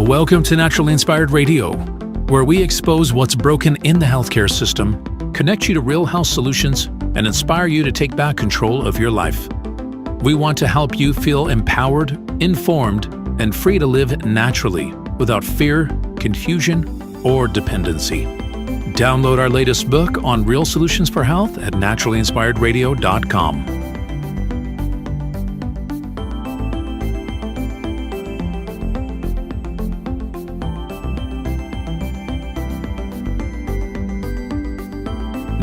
Welcome to Naturally Inspired Radio, where we expose what's broken in the healthcare system, connect you to real health solutions, and inspire you to take back control of your life. We want to help you feel empowered, informed, and free to live naturally without fear, confusion, or dependency. Download our latest book on real solutions for health at naturallyinspiredradio.com.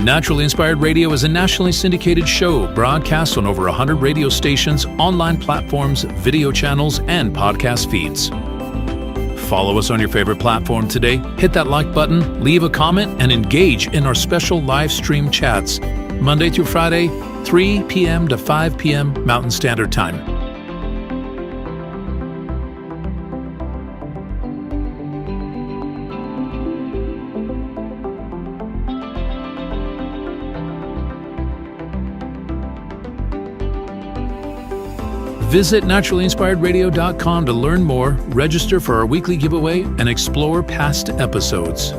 Naturally Inspired Radio is a nationally syndicated show broadcast on over 100 radio stations, online platforms, video channels, and podcast feeds. Follow us on your favorite platform today, hit that like button, leave a comment, and engage in our special live stream chats, Monday through Friday, 3 p.m. to 5 p.m. Mountain Standard Time. Visit naturallyinspiredradio.com to learn more, register for our weekly giveaway, and explore past episodes.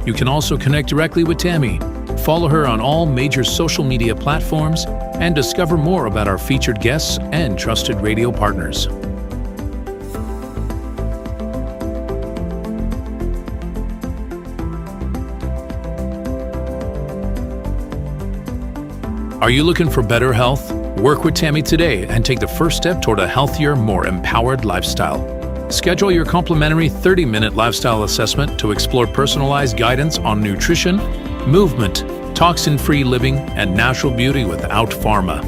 You can also connect directly with Tammy, follow her on all major social media platforms, and discover more about our featured guests and trusted radio partners. Are you looking for better health? Work with Tammy today and take the first step toward a healthier, more empowered lifestyle. Schedule your complimentary 30-minute lifestyle assessment to explore personalized guidance on nutrition, movement, toxin-free living, and natural beauty without pharma.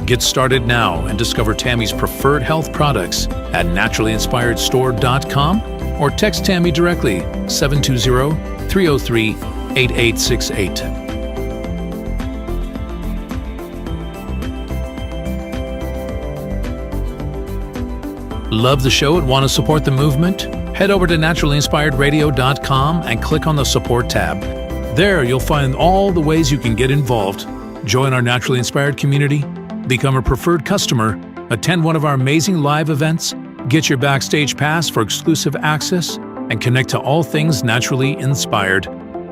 Get started now and discover Tammy's preferred health products at naturallyinspiredstore.com or text Tammy directly 720-303-8868. Love the show and want to support the movement? Head over to naturallyinspiredradio.com and click on the support tab. There you'll find all the ways you can get involved. Join our Naturally Inspired community, become a preferred customer, attend one of our amazing live events, get your backstage pass for exclusive access, and connect to all things naturally inspired.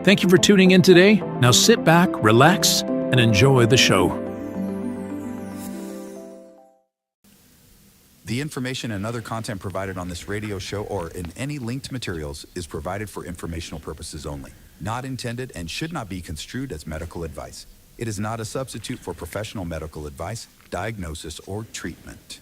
Thank you for tuning in today. Now sit back, relax, and enjoy the show. The information and other content provided on this radio show or in any linked materials is provided for informational purposes only, not intended and should not be construed as medical advice. It is not a substitute for professional medical advice, diagnosis, or treatment.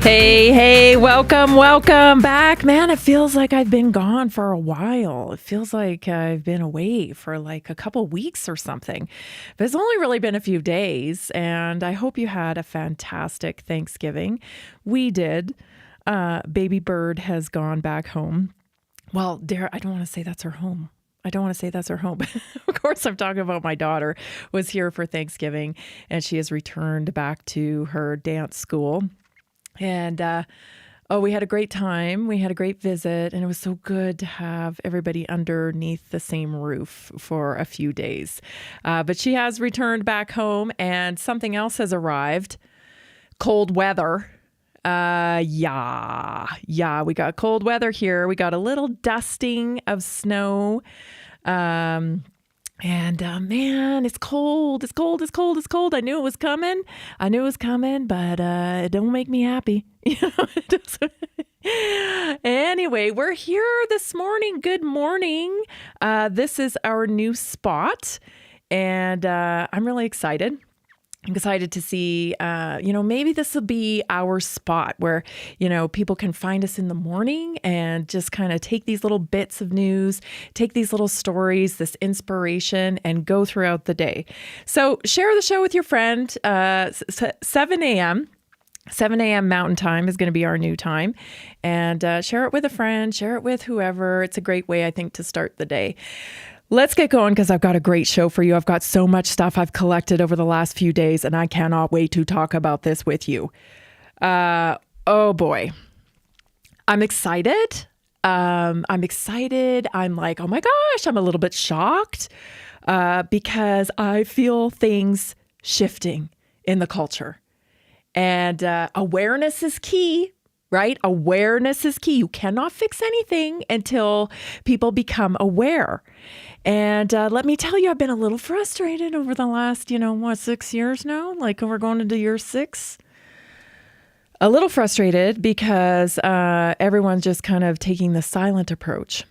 Hey, welcome back. Man, it feels like I've been gone for a while. It feels like I've been away for like a couple weeks or something. But it's only really been a few days, and I hope you had a fantastic Thanksgiving. We did. Baby Bird has gone back home. Well, I don't want to say that's her home. Of course, I'm talking about my daughter was here for Thanksgiving, and she has returned back to her dance school. And, we had a great time. We had a great visit, and it was so good to have everybody underneath the same roof for a few days. But she has returned back home, and something else has arrived. Cold weather. We got cold weather here. We got a little dusting of snow. Man, it's cold. It's cold. I knew it was coming, but it don't make me happy. Anyway, we're here this morning. Good morning. This is our new spot, and I'm really excited. I'm excited to see, maybe this will be our spot where, people can find us in the morning and just kind of take these little bits of news, take these little stories, this inspiration, and go throughout the day. So share the show with your friend, 7 a.m. 7 a.m. Mountain Time is going to be our new time. And share it with a friend, share it with whoever. It's a great way, I think, to start the day. Let's get going because I've got a great show for you. I've got so much stuff I've collected over the last few days, and I cannot wait to talk about this with you. Oh boy. I'm excited. I'm like, oh my gosh, I'm a little bit shocked because I feel things shifting in the culture. And awareness is key, right? Awareness is key. You cannot fix anything until people become aware. And let me tell you, I've been a little frustrated over the last, 6 years now? Like we're going into year 6. A little frustrated because everyone's just kind of taking the silent approach.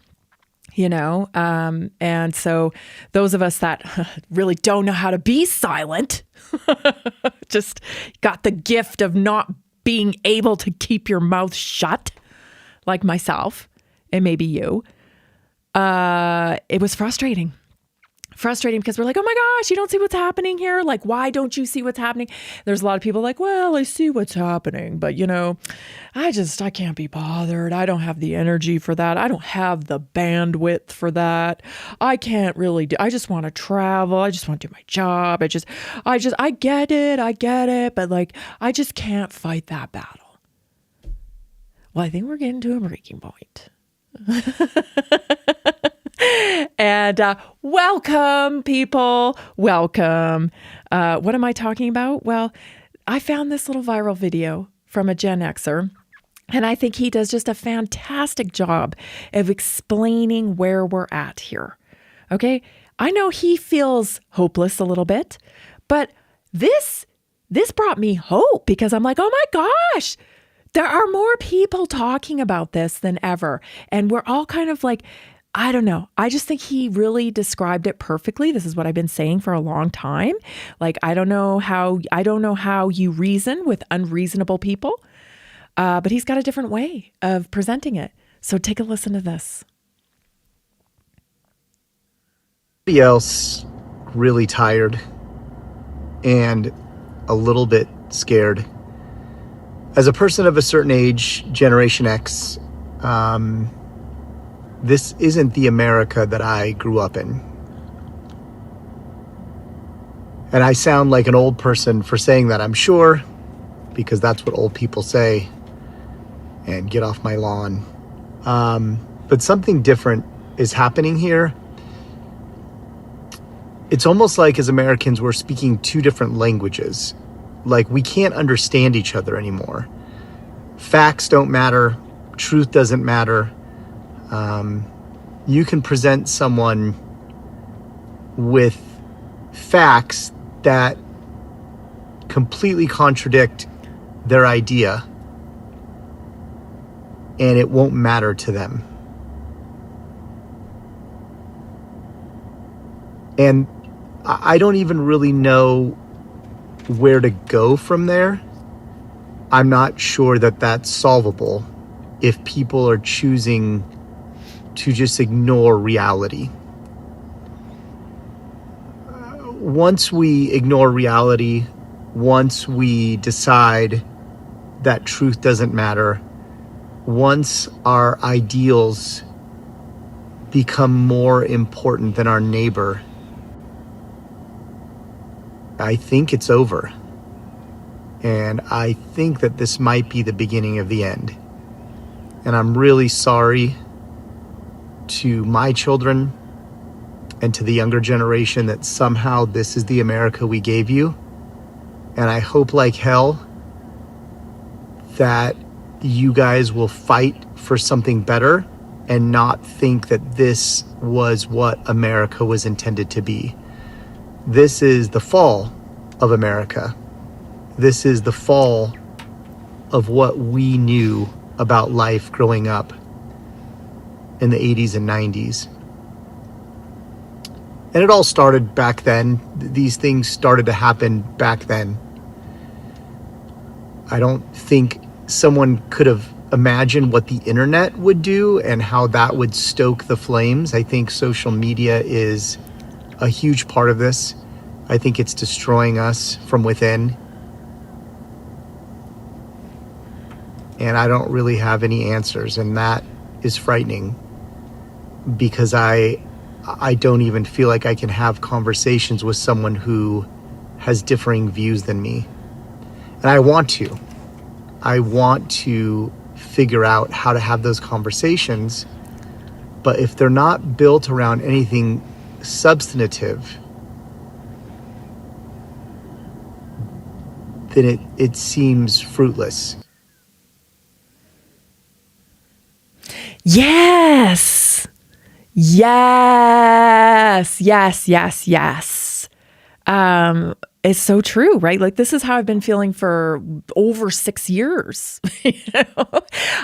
And so those of us that really don't know how to be silent, just got the gift of not being able to keep your mouth shut, like myself, and maybe you, it was frustrating because we're like, oh my gosh, you don't see what's happening here. Like, why don't you see what's happening? There's a lot of people like, well, I see what's happening, but I can't be bothered. I don't have the energy for that. I don't have the bandwidth for that. I can't really I just want to travel. I just want to do my job. I get it. But like, I just can't fight that battle. Well, I think we're getting to a breaking point. And welcome, people. Welcome. What am I talking about? Well, I found this little viral video from a Gen Xer, and I think he does just a fantastic job of explaining where we're at here. Okay? I know he feels hopeless a little bit, but this brought me hope because I'm like, oh my gosh, there are more people talking about this than ever. And we're all kind of like, I don't know. I just think he really described it perfectly. This is what I've been saying for a long time. Like, I don't know how you reason with unreasonable people, but he's got a different way of presenting it. So take a listen to this. Somebody else really tired and a little bit scared. As a person of a certain age, Generation X, this isn't the America that I grew up in. And I sound like an old person for saying that, I'm sure, because that's what old people say. And get off my lawn. But something different is happening here. It's almost like as Americans, we're speaking two different languages. Like we can't understand each other anymore. Facts don't matter. Truth doesn't matter. You can present someone with facts that completely contradict their idea, and it won't matter to them. And I don't even really know where to go from there. I'm not sure that that's solvable if people are choosing to just ignore reality. Once we ignore reality, once we decide that truth doesn't matter, once our ideals become more important than our neighbor, I think it's over. And I think that this might be the beginning of the end. And I'm really sorry to my children and to the younger generation that somehow this is the America we gave you. And I hope like hell that you guys will fight for something better and not think that this was what America was intended to be. This is the fall of America. This is the fall of what we knew about life growing up in the 80s and 90s. And it all started back then. These things started to happen back then. I don't think someone could have imagined what the internet would do and how that would stoke the flames. I think social media is a huge part of this. I think it's destroying us from within. and I don't really have any answers, and that is frightening because I don't even feel like I can have conversations with someone who has differing views than me. And I want to figure out how to have those conversations, but if they're not built around anything substantive, then it seems fruitless. Yes. Yes. Yes. Yes. Yes. It's so true, right? Like this is how I've been feeling for over 6 years.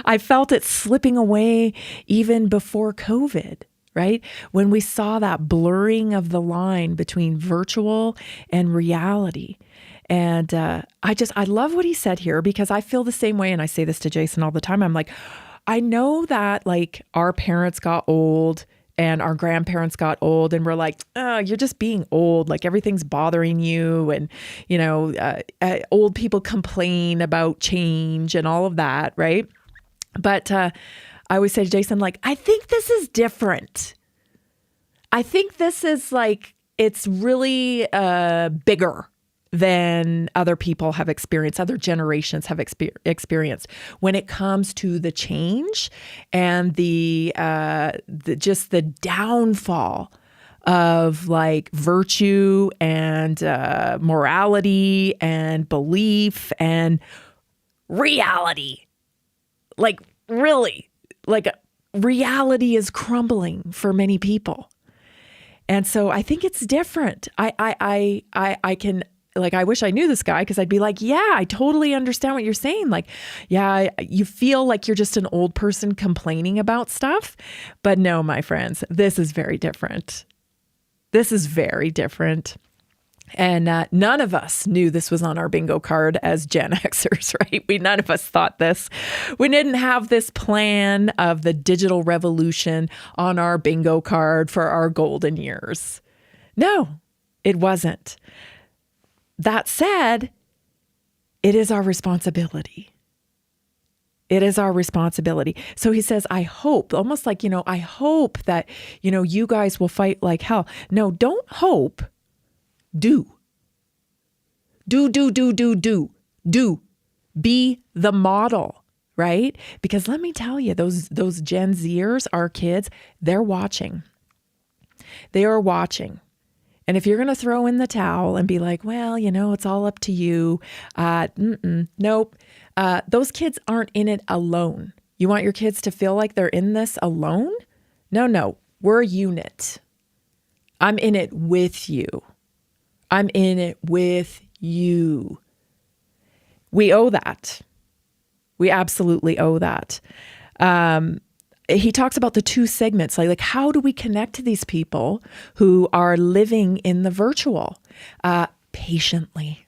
I felt it slipping away even before COVID, right? When we saw that blurring of the line between virtual and reality. And I love what he said here because I feel the same way. And I say this to Jason all the time. I'm like, I know that like our parents got old and our grandparents got old and we're like, oh, you're just being old. Like everything's bothering you. And, old people complain about change and all of that. Right. But I always say to Jason, like, I think this is different. I think this is like, it's really bigger than other people have experienced, other generations have experienced when it comes to the change and the downfall of like virtue and morality and belief and reality. Like really, like reality is crumbling for many people. And so I think it's different. I can, like, I wish I knew this guy because I'd be like, yeah, I totally understand what you're saying. Like, yeah, you feel like you're just an old person complaining about stuff. But no, my friends, this is very different. This is very different. And none of us knew this was on our bingo card as Gen Xers, right? None of us thought this. We didn't have this plan of the digital revolution on our bingo card for our golden years. No, it wasn't. That said, it is our responsibility. It is our responsibility. So he says, I hope, almost like, I hope that, you guys will fight like hell. No, don't hope. Do. Do. Be the model, right? Because let me tell you, those Gen Zers, our kids, they're watching. They are watching. And if you're going to throw in the towel and be like, well, it's all up to you. Nope. Those kids aren't in it alone. You want your kids to feel like they're in this alone? No. We're a unit. I'm in it with you. I'm in it with you. We owe that. We absolutely owe that. He talks about the two segments, like how do we connect to these people who are living in the virtual patiently?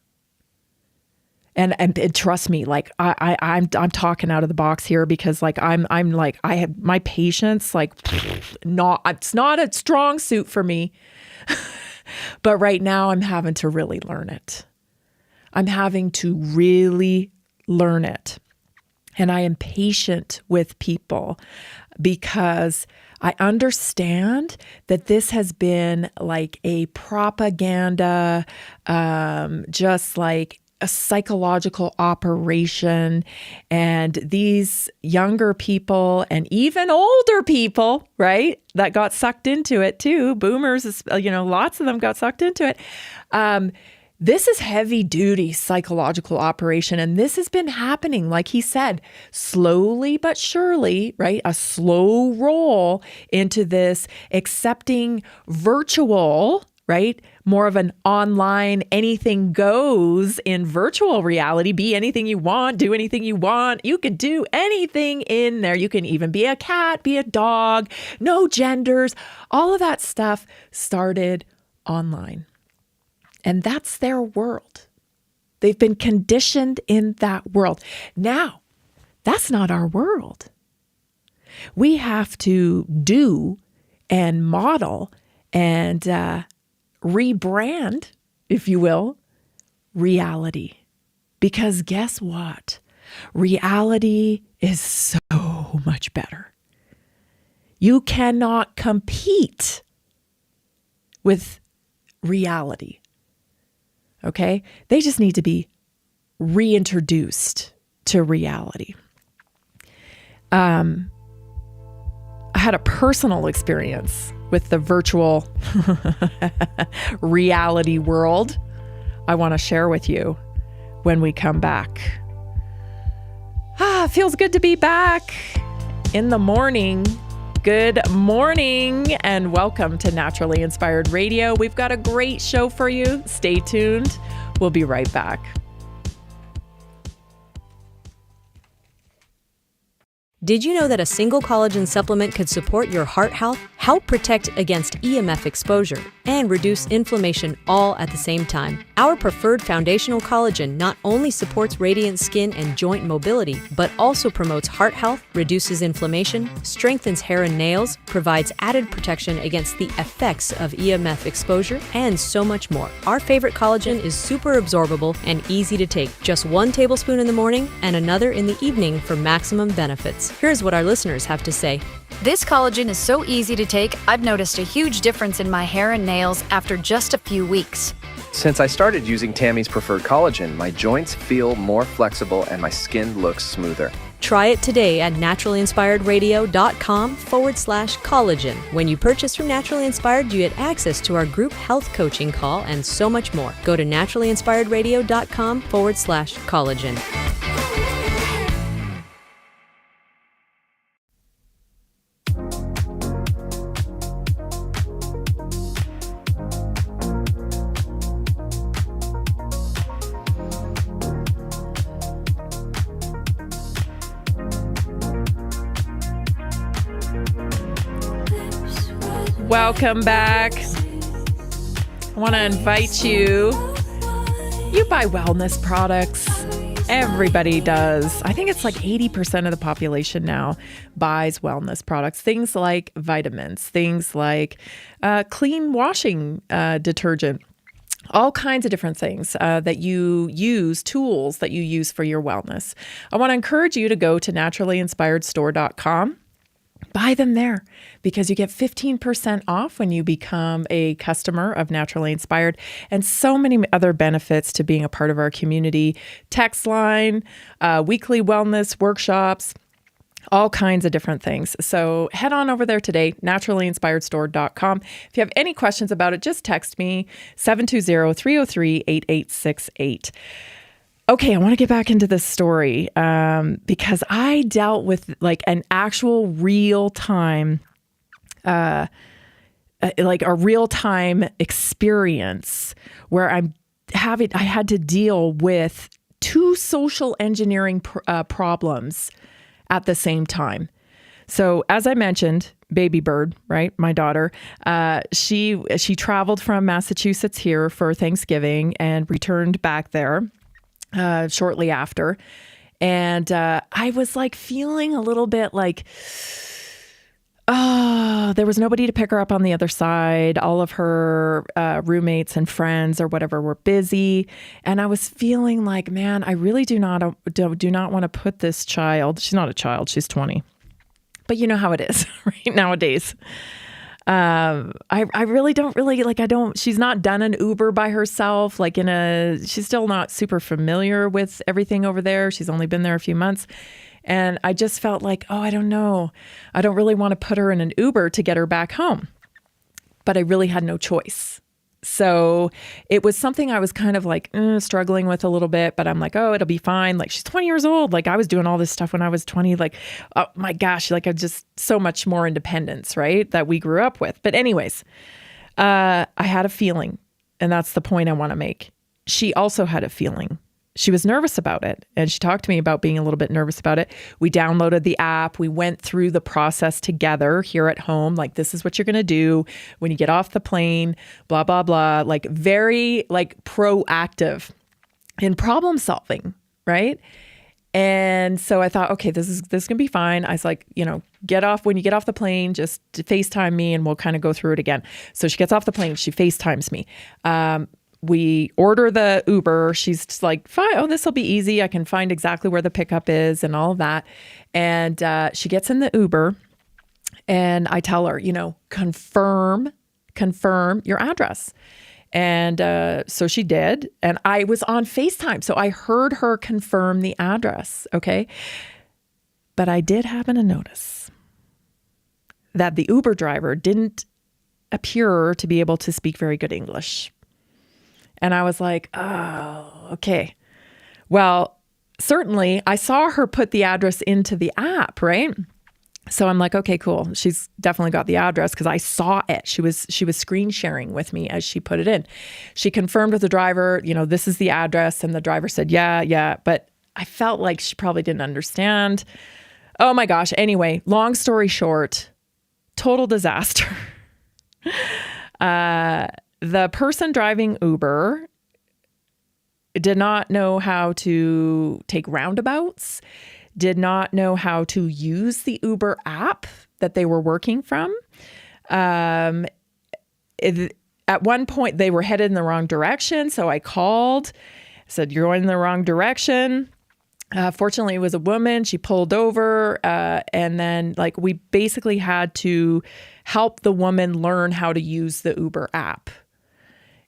And trust me, like I'm talking out of the box here because like I'm like I have my patience like it's not a strong suit for me, but right now I'm having to really learn it. I'm having to really learn it. And I am patient with people because I understand that this has been like a propaganda, just like a psychological operation. And these younger people and even older people, right, that got sucked into it too, boomers, lots of them got sucked into it. This is heavy duty psychological operation. And this has been happening, like he said, slowly but surely, right? A slow roll into this accepting virtual, right? More of an online, anything goes in virtual reality. Be anything you want, do anything you want. You could do anything in there. You can even be a cat, be a dog, no genders. All of that stuff started online. And that's their world. They've been conditioned in that world. Now, that's not our world. We have to do and model and rebrand, if you will, reality. Because guess what? Reality is so much better. You cannot compete with reality. Okay? They just need to be reintroduced to reality. I had a personal experience with the virtual reality world I want to share with you when we come back. Feels good to be back in the morning. Good morning and welcome to Naturally Inspired Radio. We've got a great show for you. Stay tuned. We'll be right back. Did you know that a single collagen supplement could support your heart health, help protect against EMF exposure, and reduce inflammation all at the same time? Our preferred foundational collagen not only supports radiant skin and joint mobility, but also promotes heart health, reduces inflammation, strengthens hair and nails, provides added protection against the effects of EMF exposure, and so much more. Our favorite collagen is super absorbable and easy to take. Just 1 tablespoon in the morning and another in the evening for maximum benefits. Here's what our listeners have to say. This collagen is so easy to take, I've noticed a huge difference in my hair and nails after just a few weeks. Since I started using Tammy's preferred collagen, my joints feel more flexible and my skin looks smoother. Try it today at naturallyinspiredradio.com/collagen. When you purchase from Naturally Inspired, you get access to our group health coaching call and so much more. Go to naturallyinspiredradio.com/collagen. Welcome back. I want to invite you. You buy wellness products. Everybody does. I think it's like 80% of the population now buys wellness products. Things like vitamins, things like clean washing detergent, all kinds of different things that you use, tools that you use for your wellness. I want to encourage you to go to naturallyinspiredstore.com. Buy them there because you get 15% off when you become a customer of Naturally Inspired, and so many other benefits to being a part of our community. Text line, weekly wellness workshops, all kinds of different things. So head on over there today, naturallyinspiredstore.com. If you have any questions about it, just text me, 720-303-8868. Okay, I want to get back into this story because I dealt with like an actual real-time, like a real-time experience where I had to deal with 2 social engineering problems at the same time. So as I mentioned, Baby Bird, right? My daughter, she traveled from Massachusetts here for Thanksgiving and returned back there shortly after. And I was like feeling a little bit like, there was nobody to pick her up on the other side. All of her roommates and friends or whatever were busy. And I was feeling like, man, I really do not want to put this child, she's not a child, she's 20. But you know how it is right nowadays. I really don't she's not done an Uber by herself, she's still not super familiar with everything over there. She's only been there a few months. And I just felt like, I don't know. I don't really want to put her in an Uber to get her back home. But I really had no choice. So it was something I was kind of like struggling with a little bit, but I'm like, it'll be fine. Like, she's 20 years old. Like, I was doing all this stuff when I was 20. Like, oh my gosh, like, I just so much more independence, right? That we grew up with. But anyways, I had a feeling, and that's the point I want to make. She also had a feeling. She was nervous about it. And she talked to me about being a little bit nervous about it. We downloaded the app. We went through the process together here at home. Like, this is what you're going to do when you get off the plane, blah, blah, blah. Like, very proactive in problem solving, right? And so I thought, okay, this is going to be fine. I was like, when you get off the plane, just FaceTime me and we'll kind of go through it again. So she gets off the plane. She FaceTimes me. we order the Uber. She's just like, fine, oh, this will be easy. I can find exactly where the pickup is and all of that. And she gets in the Uber and I tell her, confirm your address. And so she did. And I was on FaceTime. So I heard her confirm the address. Okay. But I did happen to notice that the Uber driver didn't appear to be able to speak very good English. And I was like, oh, okay. Well, certainly I saw her put the address into the app, right? So I'm like, okay, cool. She's definitely got the address because I saw it. She was screen sharing with me as she put it in. She confirmed with the driver, this is the address. And the driver said, yeah. But I felt like she probably didn't understand. Oh my gosh. Anyway, long story short, total disaster. The person driving Uber did not know how to take roundabouts, did not know how to use the Uber app that they were working from. At one point, they were headed in the wrong direction. So I called, said, you're going in the wrong direction. Fortunately, it was a woman. She pulled over. And then we basically had to help the woman learn how to use the Uber app.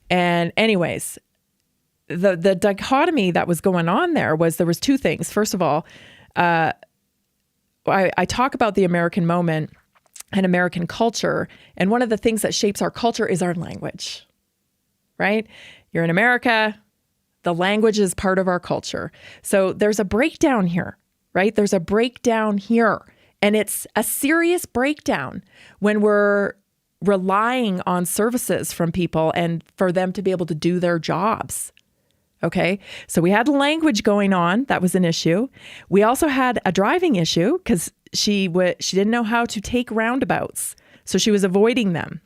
And anyways, the dichotomy that was going on there was two things. First of all, I talk about the American moment and American culture. And one of the things that shapes our culture is our language, right? You're in America. The language is part of our culture. So there's a breakdown here, right? There's a breakdown here. And it's a serious breakdown when we're relying on services from people and for them to be able to do their jobs. Okay. So we had language going on. That was an issue. We also had a driving issue because she didn't know how to take roundabouts. So she was avoiding them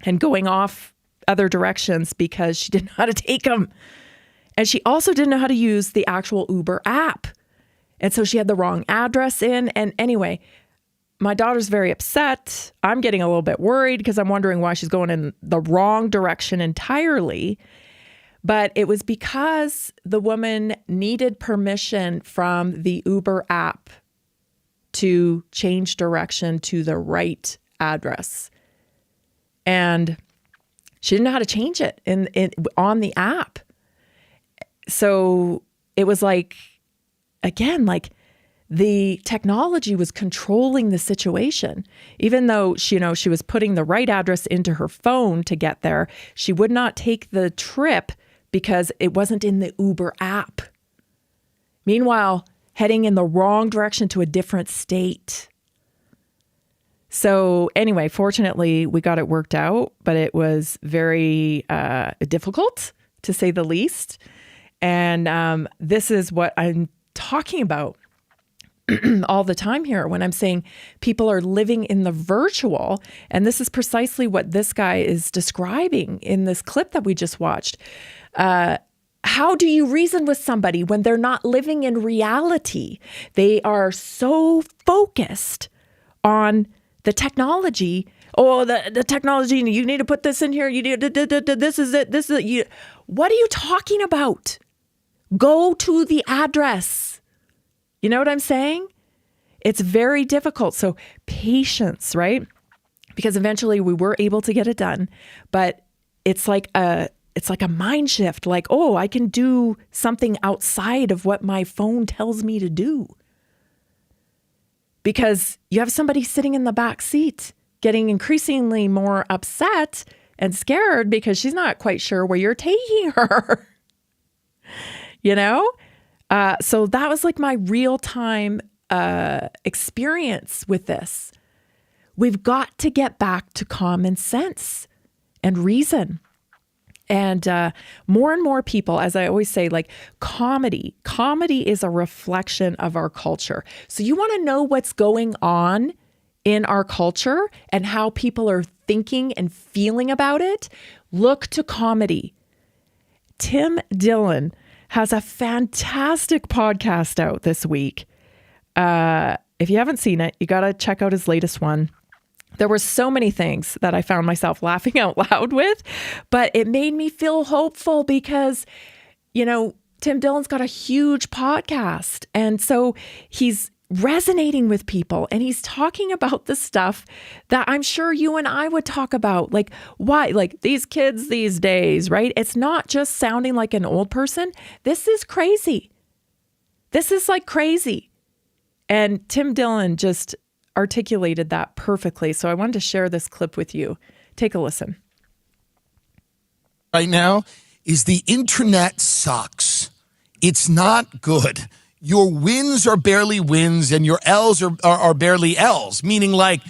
and going off other directions because she didn't know how to take them. And she also didn't know how to use the actual Uber app. And so she had the wrong address in. And anyway, my daughter's very upset. I'm getting a little bit worried because I'm wondering why she's going in the wrong direction entirely. But it was because the woman needed permission from the Uber app to change direction to the right address. And she didn't know how to change it on the app. So it was the technology was controlling the situation. Even though she was putting the right address into her phone to get there, she would not take the trip because it wasn't in the Uber app. Meanwhile, heading in the wrong direction to a different state. So anyway, fortunately, we got it worked out, but it was very difficult, to say the least. And this is what I'm talking about all the time here when I'm saying people are living in the virtual. And this is precisely what this guy is describing in this clip that we just watched. How do you reason with somebody when they're not living in reality? They are so focused on the technology. Oh, the technology, you need to put this in here. You need this is it. This is it. What are you talking about? Go to the address. You know what I'm saying? It's very difficult. So patience, right? Because eventually we were able to get it done, but it's like a mind shift. Like, oh, I can do something outside of what my phone tells me to do. Because you have somebody sitting in the back seat getting increasingly more upset and scared because she's not quite sure where you're taking her. So that was my real-time experience with this. We've got to get back to common sense and reason. And more and more people, as I always say, comedy is a reflection of our culture. So you want to know what's going on in our culture and how people are thinking and feeling about it? Look to comedy. Tim Dillon has a fantastic podcast out this week. If you haven't seen it, you got to check out his latest one. There were so many things that I found myself laughing out loud with, but it made me feel hopeful because, Tim Dillon's got a huge podcast. And so he's resonating with people and he's talking about the stuff that I'm sure you and I would talk about. Like, why? Like these kids these days, right? It's not just sounding like an old person. This is crazy. This is like crazy. And Tim Dillon just articulated that perfectly. So I wanted to share this clip with you. Take a listen. Right now is the internet sucks. It's not good. Your wins are barely wins and your L's are barely L's, meaning like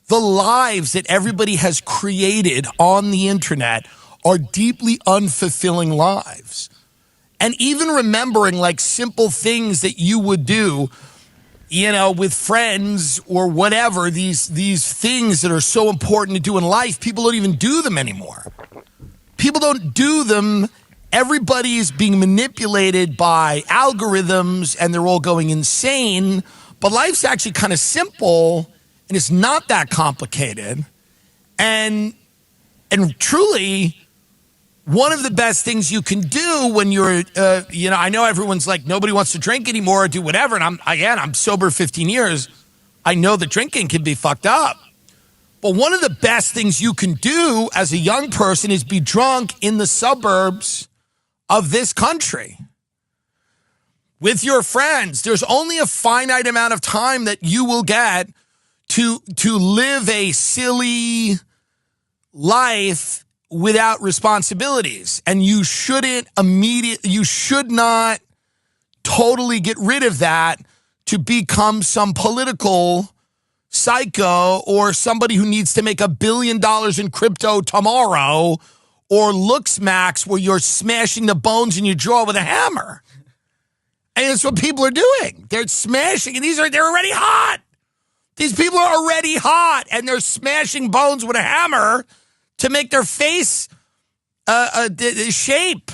the lives that everybody has created on the internet are deeply unfulfilling lives. And even remembering like simple things that you would do, with friends or whatever, these things that are so important to do in life, people don't even do them anymore. People don't do them. Everybody's being manipulated by algorithms and they're all going insane. But life's actually kind of simple and it's not that complicated. And truly, one of the best things you can do when you're, I know everyone's like, nobody wants to drink anymore or do whatever. And I'm sober 15 years. I know that drinking can be fucked up. But one of the best things you can do as a young person is be drunk in the suburbs of this country with your friends. There's only a finite amount of time that you will get to live a silly life without responsibilities. And you should not totally get rid of that to become some political psycho or somebody who needs to make $1 billion in crypto tomorrow, or looks max where you're smashing the bones in your jaw with a hammer. And it's what people are doing. They're smashing, and they're already hot. These people are already hot, and they're smashing bones with a hammer to make their face shape.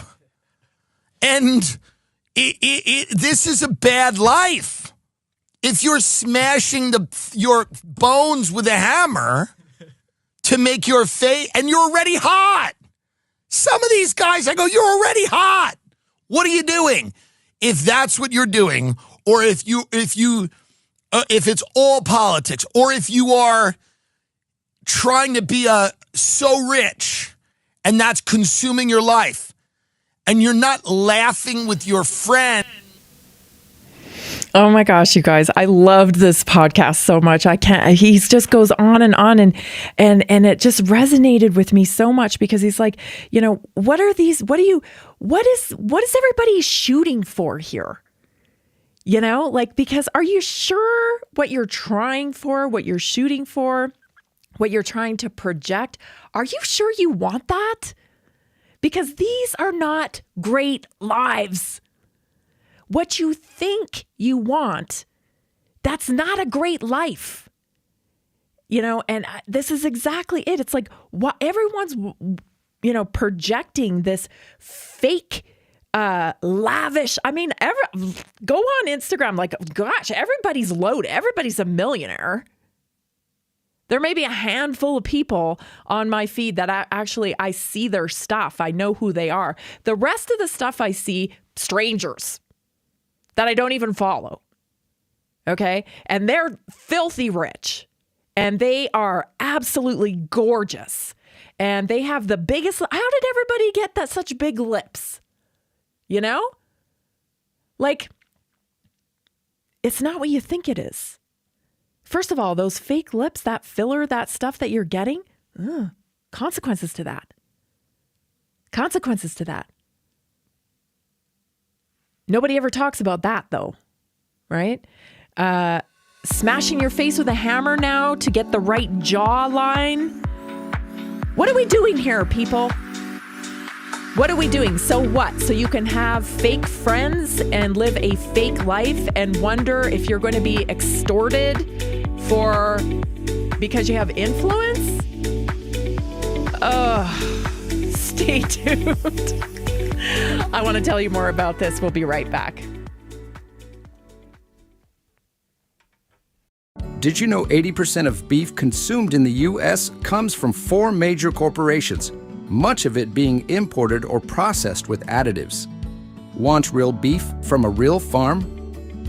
And this is a bad life. If you're smashing your bones with a hammer to make your face, and you're already hot. Some of these guys, I go, you're already hot. What are you doing? If that's what you're doing, or if it's all politics, or if you are trying to be so rich and that's consuming your life and you're not laughing with your friend. Oh my gosh, you guys, I loved this podcast so much. He just goes on and it just resonated with me so much because he's like, what is everybody shooting for here? Because are you sure what you're trying for, what you're shooting for, what you're trying to project? Are you sure you want that? Because these are not great lives. What you think you want, that's not a great life. And this is exactly it. It's like what everyone's, projecting this fake, lavish. I mean, go on Instagram. Like, gosh, everybody's loaded. Everybody's a millionaire. There may be a handful of people on my feed that I see their stuff. I know who they are. The rest of the stuff I see, strangers that I don't even follow. Okay? And they're filthy rich. And they are absolutely gorgeous. And they have the biggest... How did everybody get such big lips? It's not what you think it is. First of all, those fake lips, that filler, that stuff that you're getting, consequences to that. Consequences to that. Nobody ever talks about that, though, right? Smashing your face with a hammer now to get the right jawline. What are we doing here, people? What are we doing? So what? So you can have fake friends and live a fake life and wonder if you're going to be extorted because you have influence? Stay tuned. I want to tell you more about this. We'll be right back. Did you know 80% of beef consumed in the U.S. comes from 4 major corporations, much of it being imported or processed with additives? Want real beef from a real farm?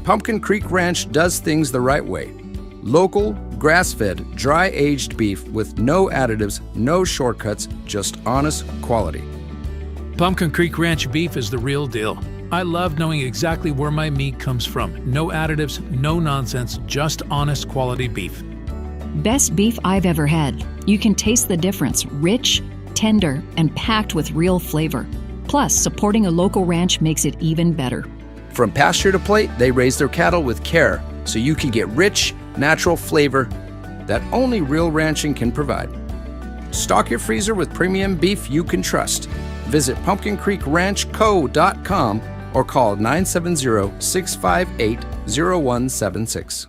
Pumpkin Creek Ranch does things the right way. Local, grass-fed, dry-aged beef with no additives, no shortcuts, just honest quality. Pumpkin Creek Ranch beef is the real deal. I love knowing exactly where my meat comes from. No additives, no nonsense, just honest quality beef. Best beef I've ever had. You can taste the difference. Rich, tender, and packed with real flavor. Plus, supporting a local ranch makes it even better. From pasture to plate, they raise their cattle with care, so you can get rich, natural flavor that only real ranching can provide. Stock your freezer with premium beef you can trust. Visit pumpkincreekranchco.com or call 970-658-0176.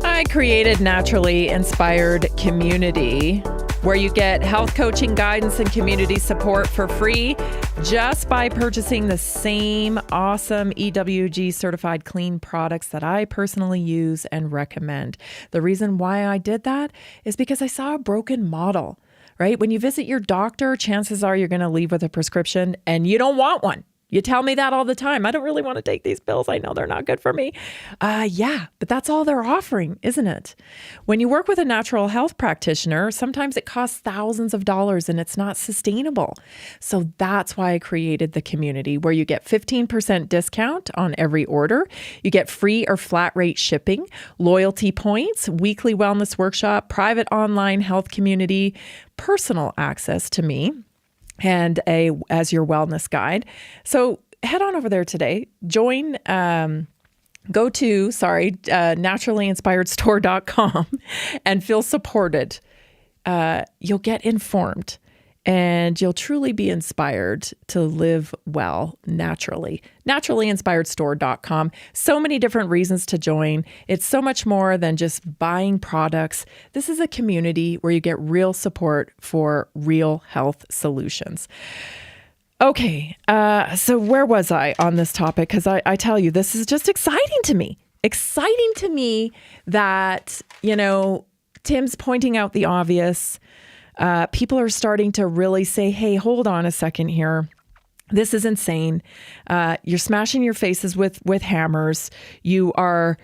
I created Naturally Inspired Community, where you get health coaching guidance and community support for free just by purchasing the same awesome EWG certified clean products that I personally use and recommend. The reason why I did that is because I saw a broken model, right? When you visit your doctor, chances are you're going to leave with a prescription and you don't want one. You tell me that all the time. I don't really want to take these pills. I know they're not good for me. Yeah, but that's all they're offering, isn't it? When you work with a natural health practitioner, sometimes it costs thousands of dollars and it's not sustainable. So that's why I created the community, where you get 15% discount on every order. You get free or flat rate shipping, loyalty points, weekly wellness workshop, private online health community, personal access to me, and as your wellness guide. So head on over there today. Join, go to, naturallyinspiredstore.com and feel supported. You'll get informed and you'll truly be inspired to live well naturally. Naturallyinspiredstore.com. So many different reasons to join. It's so much more than just buying products. This is a community where you get real support for real health solutions. Okay, so where was I on this topic? Because I tell you, this is just exciting to me. Exciting to me that, Tim's pointing out the obvious. People are starting to really say, hey, hold on a second here. This is insane. You're smashing your faces with hammers. You are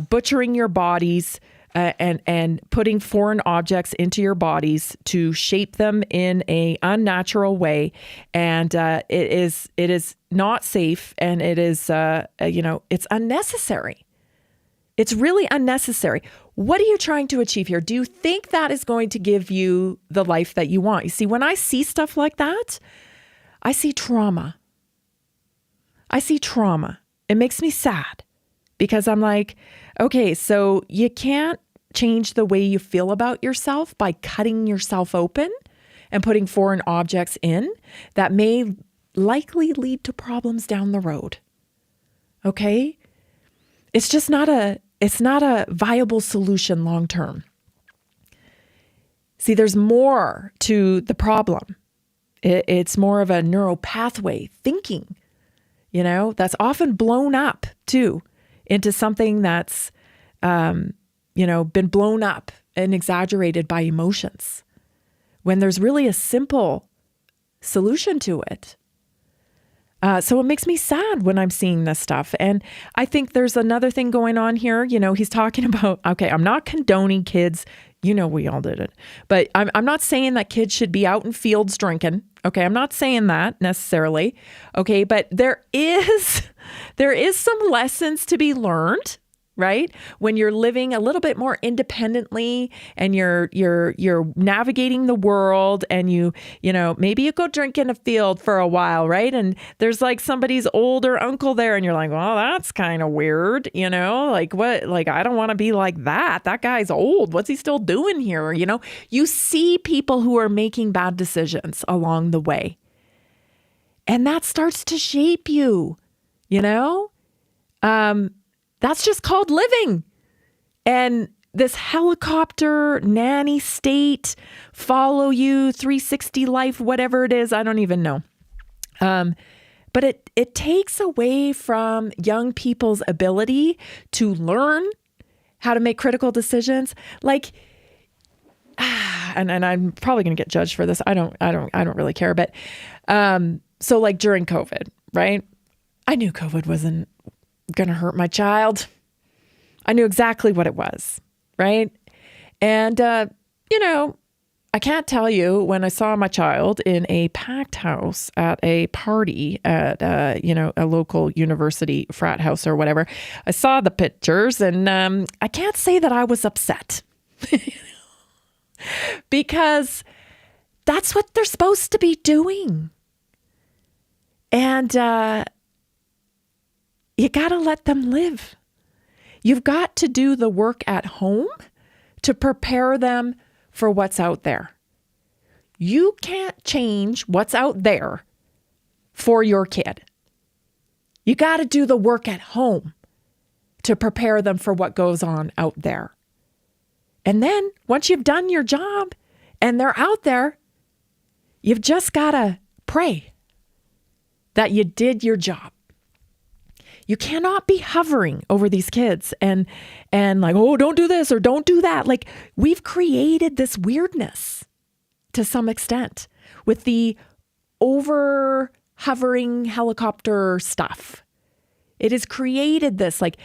butchering your bodies and putting foreign objects into your bodies to shape them in a unnatural way. And it is not safe, and it is, it's unnecessary. It's really unnecessary. What are you trying to achieve here? Do you think that is going to give you the life that you want? You see, when I see stuff like that, I see trauma. It makes me sad because I'm like, okay, so you can't change the way you feel about yourself by cutting yourself open and putting foreign objects in that may likely lead to problems down the road. Okay? It's just not a viable solution long term. See, there's more to the problem. It's more of a neural pathway thinking, that's often blown up too into something that's, been blown up and exaggerated by emotions when there's really a simple solution to it. So it makes me sad when I'm seeing this stuff. And I think there's another thing going on here. He's talking about, okay, I'm not condoning kids. We all did it. But I'm not saying that kids should be out in fields drinking. Okay, I'm not saying that necessarily. Okay, but there is some lessons to be learned, right? When you're living a little bit more independently and you're navigating the world, and maybe you go drink in a field for a while, right? And there's like somebody's older uncle there and you're like, well, that's kind of weird, like what, like, I don't want to be like that. That guy's old. What's he still doing here? You see people who are making bad decisions along the way. And that starts to shape you, That's just called living. And this helicopter nanny state, follow you, 360 life, whatever it is, I don't even know. But it takes away from young people's ability to learn how to make critical decisions. Like, and I'm probably going to get judged for this. I don't really care. But so like during COVID, right? I knew COVID wasn't going to hurt my child. I knew exactly what it was, right? And I can't tell you when I saw my child in a packed house at a party at, a local university frat house or whatever. I saw the pictures and I can't say that I was upset because that's what they're supposed to be doing. And you got to let them live. You've got to do the work at home to prepare them for what's out there. You can't change what's out there for your kid. You got to do the work at home to prepare them for what goes on out there. And then once you've done your job and they're out there, you've just got to pray that you did your job. You cannot be hovering over these kids and like, oh, don't do this or don't do that. Like, we've created this weirdness to some extent with the over hovering helicopter stuff. It has created this, like,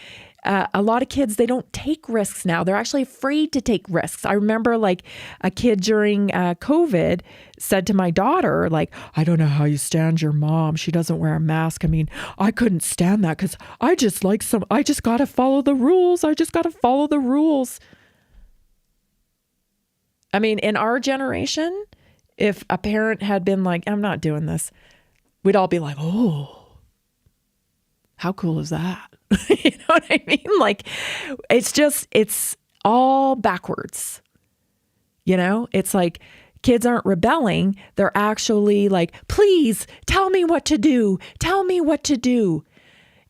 a lot of kids, they don't take risks now. They're actually afraid to take risks. I remember like a kid during COVID said to my daughter, like, I don't know how you stand your mom. She doesn't wear a mask. I mean, I couldn't stand that because I just got to follow the rules. I just got to follow the rules. I mean, in our generation, if a parent had been like, I'm not doing this, we'd all be like, oh, how cool is that? You know what I mean? Like, it's all backwards. You know, it's like kids aren't rebelling. They're actually like, please tell me what to do. Tell me what to do.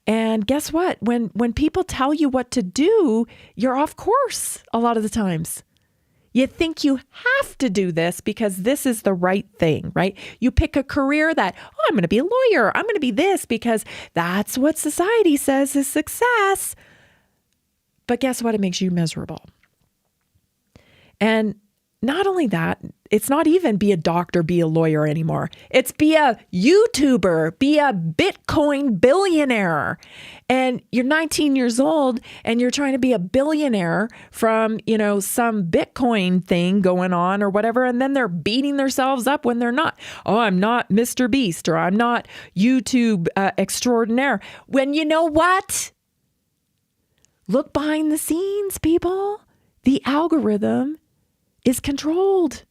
And guess what? When people tell you what to do, you're off course a lot of the times. You think you have to do this because this is the right thing, right? You pick a career that, oh, I'm going to be a lawyer. I'm going to be this because that's what society says is success. But guess what? It makes you miserable. And not only that, it's not even be a doctor, be a lawyer anymore. It's be a YouTuber, be a Bitcoin billionaire. And you're 19 years old and you're trying to be a billionaire from, some Bitcoin thing going on or whatever. And then they're beating themselves up when they're not. Oh, I'm not Mr. Beast or I'm not YouTube extraordinaire. When you know what? Look behind the scenes, people. The algorithm is controlled.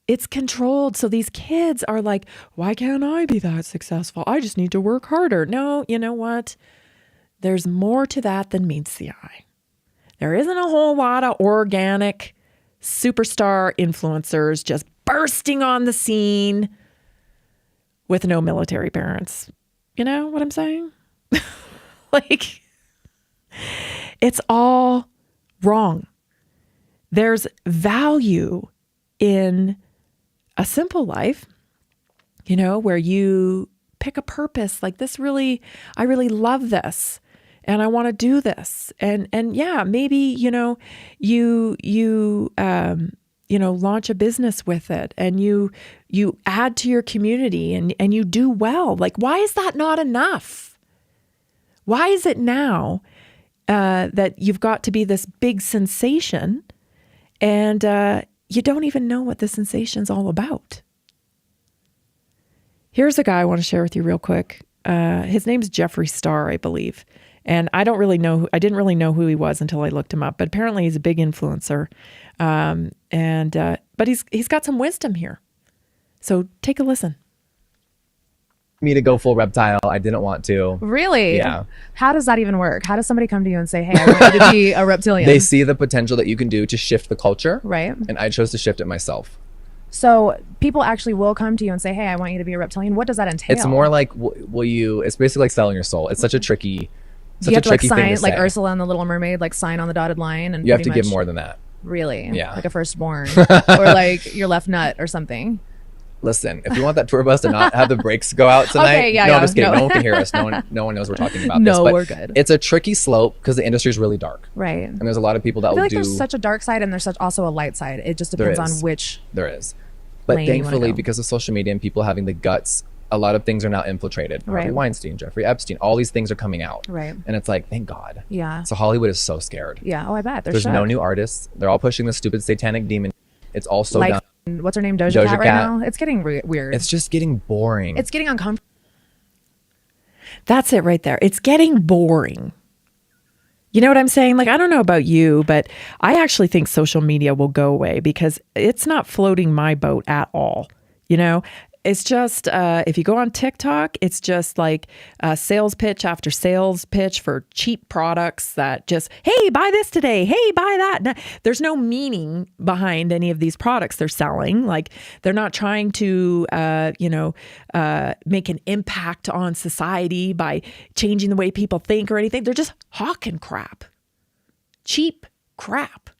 It's controlled. So these kids are like, why can't I be that successful? I just need to work harder. No, you know what? There's more to that than meets the eye. There isn't a whole lot of organic superstar influencers just bursting on the scene with no military parents. You know what I'm saying? Like, it's all wrong. There's value in a simple life, where you pick a purpose like this. I really love this and I want to do this. And yeah, maybe, you launch a business with it and you add to your community and you do well. Like, why is that not enough? Why is it now that you've got to be this big sensation and you don't even know what the sensation's all about? Here's a guy I want to share with you real quick. His name's Jeffree Star, I believe. And I didn't really know who he was until I looked him up. But apparently he's a big influencer. But he's got some wisdom here. So take a listen. Me to go full reptile. I didn't want to. Really? Yeah. How does that even work? How does somebody come to you and say, hey, I want you to be a reptilian? They see the potential that you can do to shift the culture. Right. And I chose to shift it myself. So people actually will come to you and say, hey, I want you to be a reptilian. What does that entail? It's more like, will you, it's basically like selling your soul. It's such a tricky, Do you have to like thing sign, to like say. Ursula and the Little Mermaid, like sign on the dotted line? And You have to pretty give much- more than that. Really? Yeah. Like a firstborn or like your left nut or something. Listen, if you want that tour bus to not have the brakes go out tonight, Okay, yeah, no, yeah, I'm just kidding. no. No one can hear us. No one knows we're talking about this. No, But we're good. It's a tricky slope because the industry is really dark. Right. And there's a lot of people that I feel will like do. there's such a dark side and there's such also a light side. It just depends on which. There is. But lane you wanna thankfully, go. because of social media and people having the guts, a lot of things are now infiltrated. Right. Harvey Weinstein, Jeffrey Epstein, all these things are coming out. Right. And it's like, thank God. Yeah. So Hollywood is so scared. Yeah. Oh, I bet. There's no new artists. They're all pushing the stupid satanic demon. It's all so like, dumb. what's her name? Doja Cat right now? It's getting weird. It's just getting boring. It's getting uncomfortable. That's it right there. It's getting boring. You know what I'm saying? Like, I don't know about you, but I actually think social media will go away because it's not floating my boat at all. You know, it's just, if you go on TikTok, it's just like sales pitch after sales pitch for cheap products that just, hey, buy this today. Hey, buy that. No, there's no meaning behind any of these products they're selling. Like, they're not trying to, make an impact on society by changing the way people think or anything. They're just hawking crap. Cheap crap.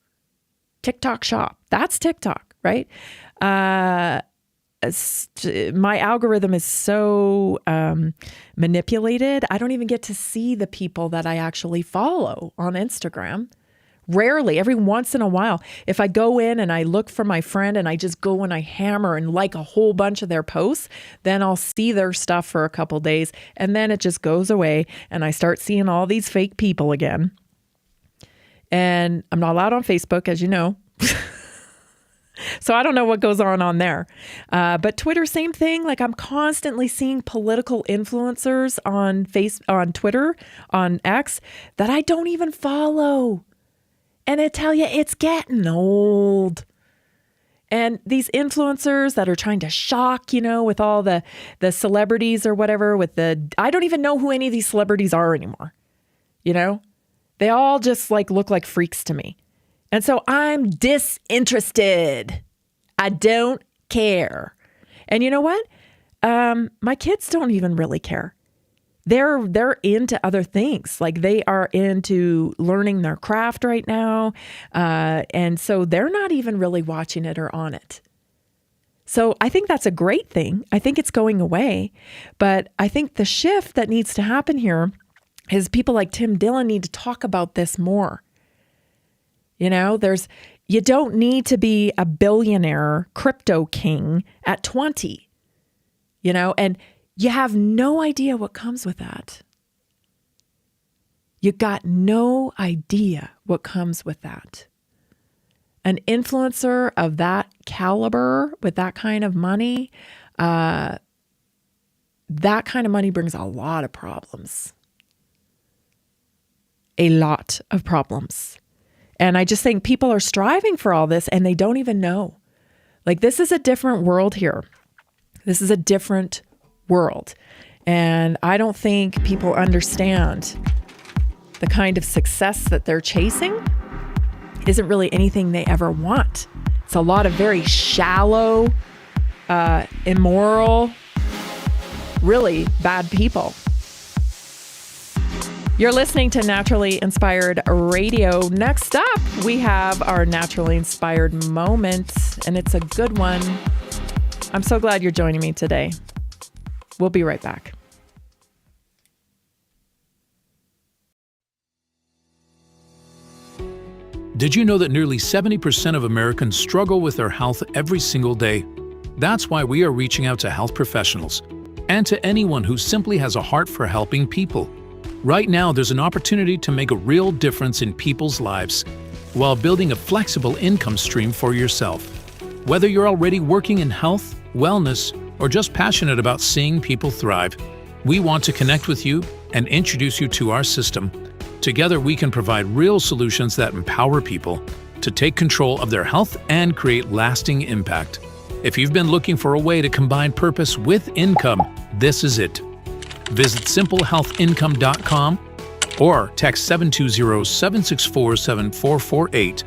TikTok shop. That's TikTok, right? My algorithm is so manipulated. I don't even get to see the people that I actually follow on Instagram. Rarely, every once in a while, if I go in and I look for my friend and I just go and I hammer and like a whole bunch of their posts, then I'll see their stuff for a couple days and then it just goes away and I start seeing all these fake people again. And I'm not allowed on Facebook, as you know. So I don't know what goes on there. But Twitter, same thing. Like, I'm constantly seeing political influencers on Twitter, on X, that I don't even follow. And I tell you, it's getting old. And these influencers that are trying to shock, with all the celebrities or whatever, I don't even know who any of these celebrities are anymore. They all just look like freaks to me. And so I'm disinterested. I don't care. And you know what? My kids don't even really care. They're into other things. Like, they are into learning their craft right now. And so they're not even really watching it or on it. So I think that's a great thing. I think it's going away. But I think the shift that needs to happen here is people like Tim Dillon need to talk about this more. You don't need to be a billionaire crypto king at 20, and you have no idea what comes with that. You got no idea what comes with that. An influencer of that caliber with that kind of money, that kind of money brings a lot of problems. A lot of problems. And I just think people are striving for all this and they don't even know. Like, this is a different world here. This is a different world. And I don't think people understand the kind of success that they're chasing isn't really anything they ever want. It's a lot of very shallow, immoral, really bad people. You're listening to Naturally Inspired Radio. Next up, we have our Naturally Inspired moment, and it's a good one. I'm so glad you're joining me today. We'll be right back. Did you know that nearly 70% of Americans struggle with their health every single day? That's why we are reaching out to health professionals and to anyone who simply has a heart for helping people. Right now, there's an opportunity to make a real difference in people's lives while building a flexible income stream for yourself. Whether you're already working in health, wellness, or just passionate about seeing people thrive, we want to connect with you and introduce you to our system. Together, we can provide real solutions that empower people to take control of their health and create lasting impact. If you've been looking for a way to combine purpose with income, this is it. Visit simplehealthincome.com or text 720-764-7448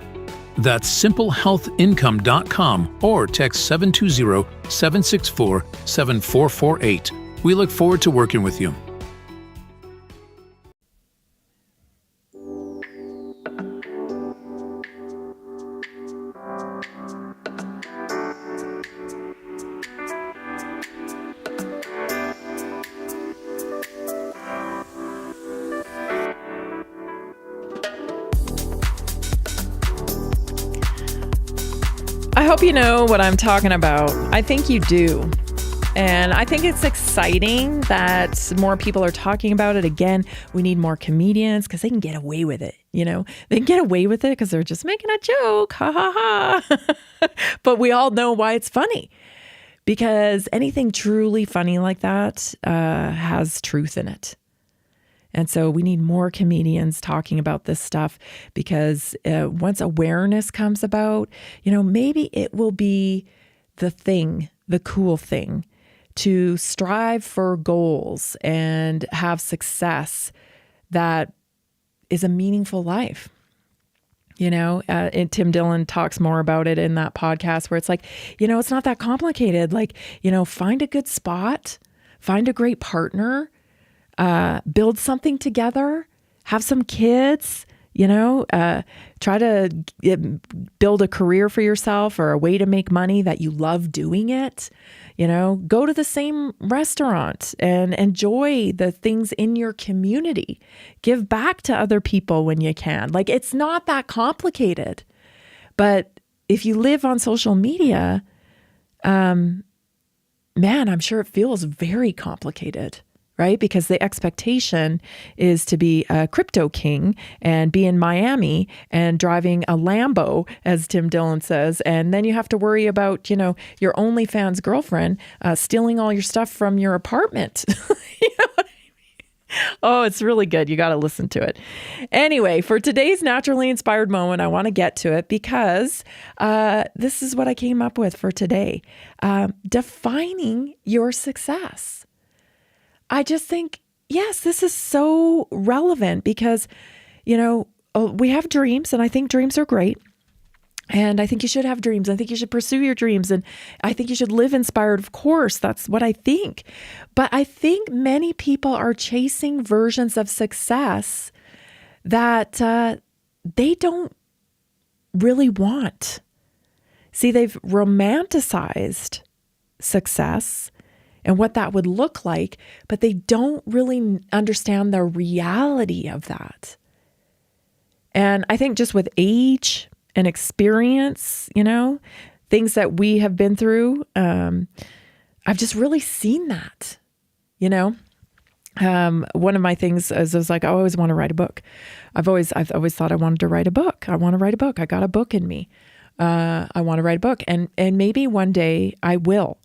That's simplehealthincome.com or text 720-764-7448. We look forward to working with you. I hope you know what I'm talking about. I think you do. And I think it's exciting that more people are talking about it. Again, we need more comedians because they can get away with it. You know, they can get away with it because they're just making a joke. Ha ha ha. But we all know why it's funny, because anything truly funny like that has truth in it. And so we need more comedians talking about this stuff, because once awareness comes about, you know, maybe it will be the thing, the cool thing, to strive for goals and have success that is a meaningful life. You know, and Tim Dillon talks more about it in that podcast, where it's like, you know, it's not that complicated. Like, you know, find a good spot, find a great partner, build something together, have some kids, you know, try to build a career for yourself or a way to make money that you love doing it. You know, go to the same restaurant and enjoy the things in your community. Give back to other people when you can. Like, it's not that complicated. But if you live on social media, man, I'm sure it feels very complicated, right? Because the expectation is to be a crypto king and be in Miami and driving a Lambo, as Tim Dillon says. And then you have to worry about, you know, your OnlyFans girlfriend stealing all your stuff from your apartment. You know what I mean? Oh, it's really good. You got to listen to it. Anyway, for today's naturally inspired moment, I want to get to it because this is what I came up with for today. Defining your success. I just think, yes, this is so relevant because, you know, we have dreams, and I think dreams are great. And I think you should have dreams. I think you should pursue your dreams. And I think you should live inspired. Of course, that's what I think. But I think many people are chasing versions of success that they don't really want. See, they've romanticized success and what that would look like, but they don't really understand the reality of that. And I think just with age and experience, you know, things that we have been through, I've just really seen that, you know. One of my things is like, I always want to write a book. I've always thought I wanted to write a book. I want to write a book. I got a book in me. I want to write a book, and maybe one day I will.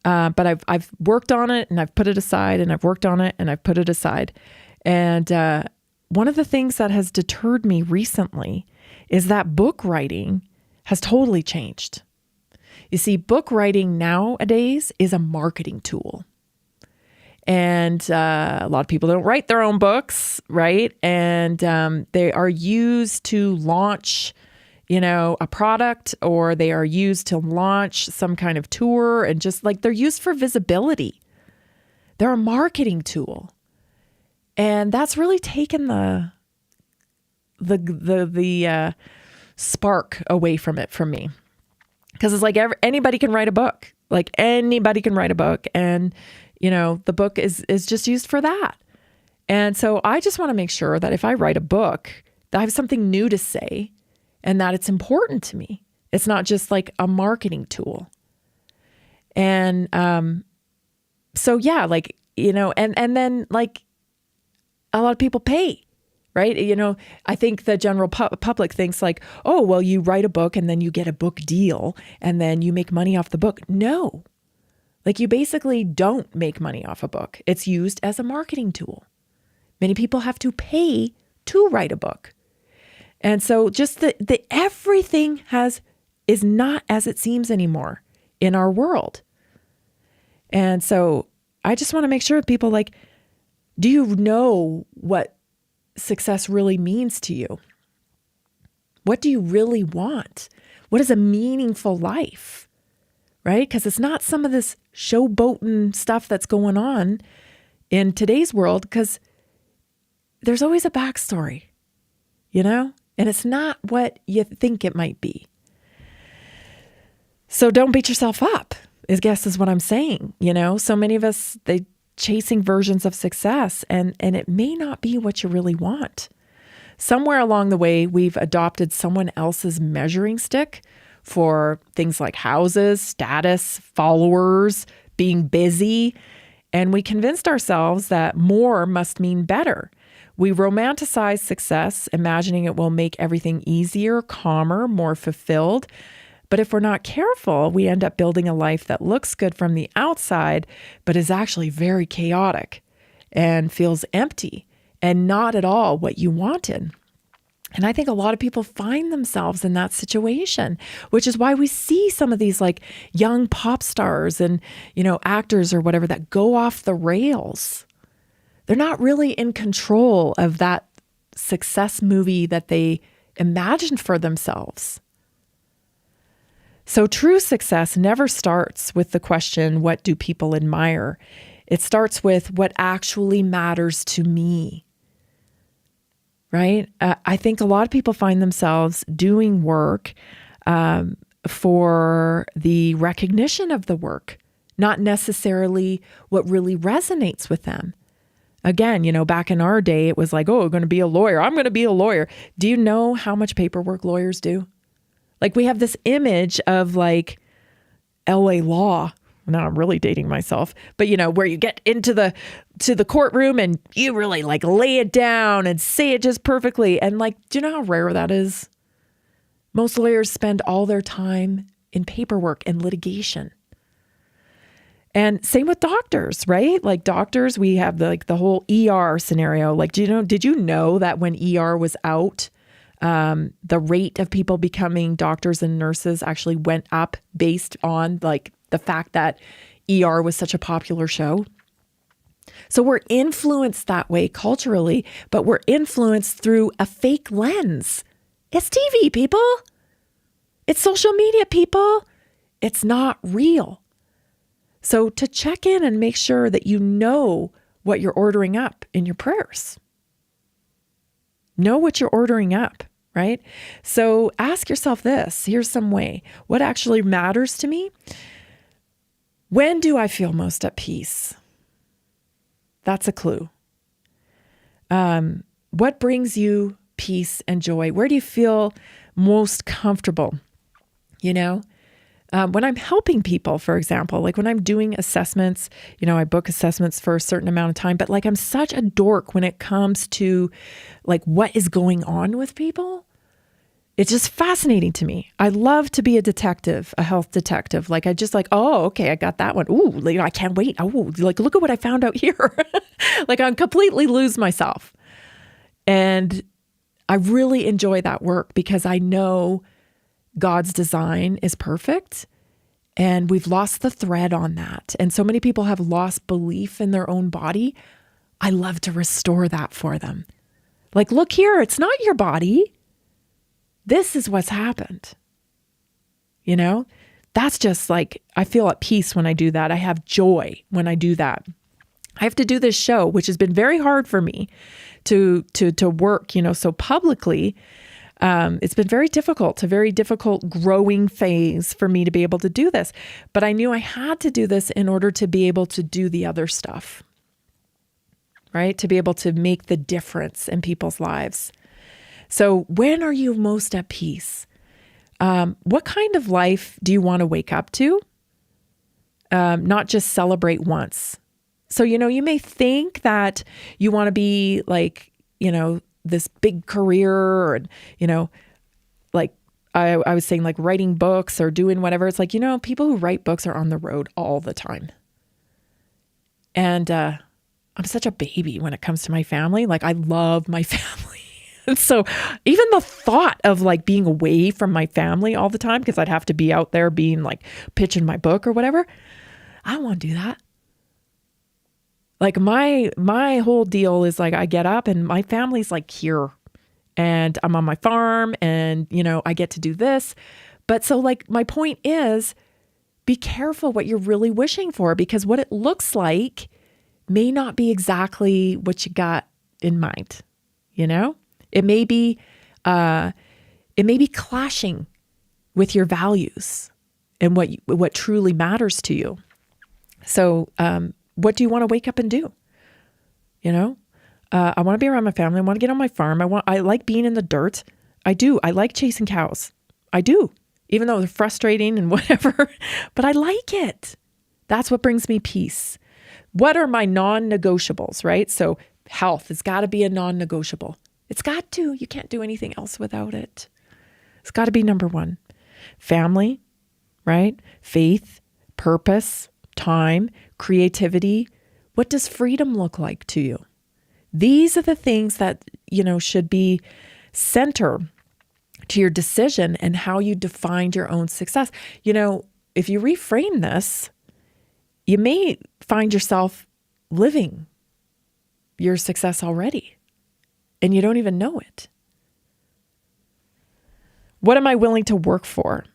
But I've worked on it, and I've put it aside, and I've worked on it, and I've put it aside. And one of the things that has deterred me recently is that book writing has totally changed. You see, book writing nowadays is a marketing tool. And a lot of people don't write their own books, right? And they are used to launch, you know, a product, or they are used to launch some kind of tour, and just like they're used for visibility. They're a marketing tool. And that's really taken the spark away from it for me. Because it's like anybody can write a book. Like anybody can write a book, and you know, the book is just used for that. And so I just want to make sure that if I write a book, that I have something new to say, and that it's important to me. It's not just like a marketing tool. And so yeah, like, you know, and then like a lot of people pay, right? You know, I think the general public thinks like, oh, well, you write a book and then you get a book deal and then you make money off the book. No, like you basically don't make money off a book. It's used as a marketing tool. Many people have to pay to write a book. And so just the everything is not as it seems anymore in our world. And so I just want to make sure people like, do you know what success really means to you? What do you really want? What is a meaningful life? Right? Because it's not some of this showboating stuff that's going on in today's world, because there's always a backstory, and it's not what you think it might be. So don't beat yourself up, I guess is what I'm saying. So many of us, they chasing versions of success, and it may not be what you really want. Somewhere along the way, we've adopted someone else's measuring stick for things like houses, status, followers, being busy. And we convinced ourselves that more must mean better. We romanticize success, imagining it will make everything easier, calmer, more fulfilled. But if we're not careful, we end up building a life that looks good from the outside, but is actually very chaotic and feels empty and not at all what you wanted. And I think a lot of people find themselves in that situation, which is why we see some of these like young pop stars and, actors or whatever that go off the rails. They're not really in control of that success movie that they imagined for themselves. So true success never starts with the question, what do people admire? It starts with what actually matters to me. Right? I think a lot of people find themselves doing work for the recognition of the work, not necessarily what really resonates with them. Again, back in our day, it was like, oh, I'm going to be a lawyer. I'm going to be a lawyer. Do you know how much paperwork lawyers do? Like we have this image of like LA law. Now I'm really dating myself, but where you get into the courtroom and you really like lay it down and say it just perfectly. And like, do you know how rare that is? Most lawyers spend all their time in paperwork and litigation. And same with doctors, right? Like doctors, we have the whole ER scenario. Like, did you know that when ER was out, the rate of people becoming doctors and nurses actually went up based on like the fact that ER was such a popular show? So we're influenced that way culturally, but we're influenced through a fake lens. It's TV, people. It's social media, people. It's not real. So to check in and make sure that you know what you're ordering up in your prayers. Know what you're ordering up, right? So ask yourself this. Here's some way. What actually matters to me? When do I feel most at peace? That's a clue. What brings you peace and joy? Where do you feel most comfortable? When I'm helping people, for example, like when I'm doing assessments, I book assessments for a certain amount of time, but like I'm such a dork when it comes to like what is going on with people. It's just fascinating to me. I love to be a detective, a health detective. Like I just like, oh, okay, I got that one. Ooh, I can't wait. Oh, like look at what I found out here. Like I completely lose myself. And I really enjoy that work because I know God's design is perfect and we've lost the thread on that. And so many people have lost belief in their own body. I love to restore that for them. Like, look here, it's not your body. This is what's happened. That's just like, I feel at peace when I do that. I have joy when I do that. I have to do this show, which has been very hard for me to work, so publicly. It's been very difficult, a very difficult growing phase for me to be able to do this. But I knew I had to do this in order to be able to do the other stuff, right? To be able to make the difference in people's lives. So when are you most at peace? What kind of life do you want to wake up to? Not just celebrate once. So, you may think that you want to be like, this big career and, like I was saying, like writing books or doing whatever. It's like, people who write books are on the road all the time. And I'm such a baby when it comes to my family. Like I love my family. And so even the thought of like being away from my family all the time, because I'd have to be out there being like pitching my book or whatever, I don't want to do that. Like my whole deal is like I get up and my family's like here and I'm on my farm and, I get to do this. But so like my point is, be careful what you're really wishing for, because what it looks like may not be exactly what you got in mind. It may be clashing with your values and what truly matters to you. So, what do you want to wake up and do? I want to be around my family. I want to get on my farm. I like being in the dirt. I do. I like chasing cows. I do. Even though they're frustrating and whatever, but I like it. That's what brings me peace. What are my non-negotiables, right? So health has got to be a non-negotiable. It's got to. You can't do anything else without it. It's got to be number one. Family, right? Faith, purpose, time, creativity. What does freedom look like to you? These are the things that, should be center to your decision and how you define your own success. If you reframe this, you may find yourself living your success already, and you don't even know it. What am I willing to work for?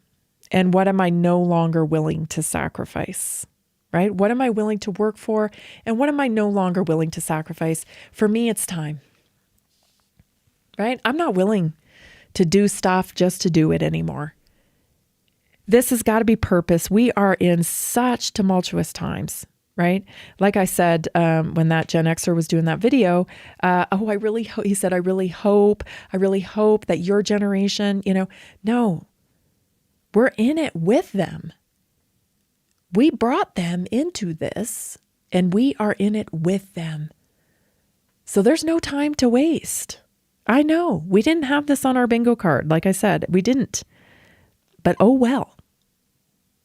And what am I no longer willing to sacrifice? Right? What am I willing to work for? And what am I no longer willing to sacrifice? For me, it's time. Right? I'm not willing to do stuff just to do it anymore. This has got to be purpose. We are in such tumultuous times, right? Like I said, when that Gen Xer was doing that video, he said, I really hope that your generation, no, we're in it with them. We brought them into this, and we are in it with them. So there's no time to waste. I know we didn't have this on our bingo card. Like I said, we didn't. But oh well,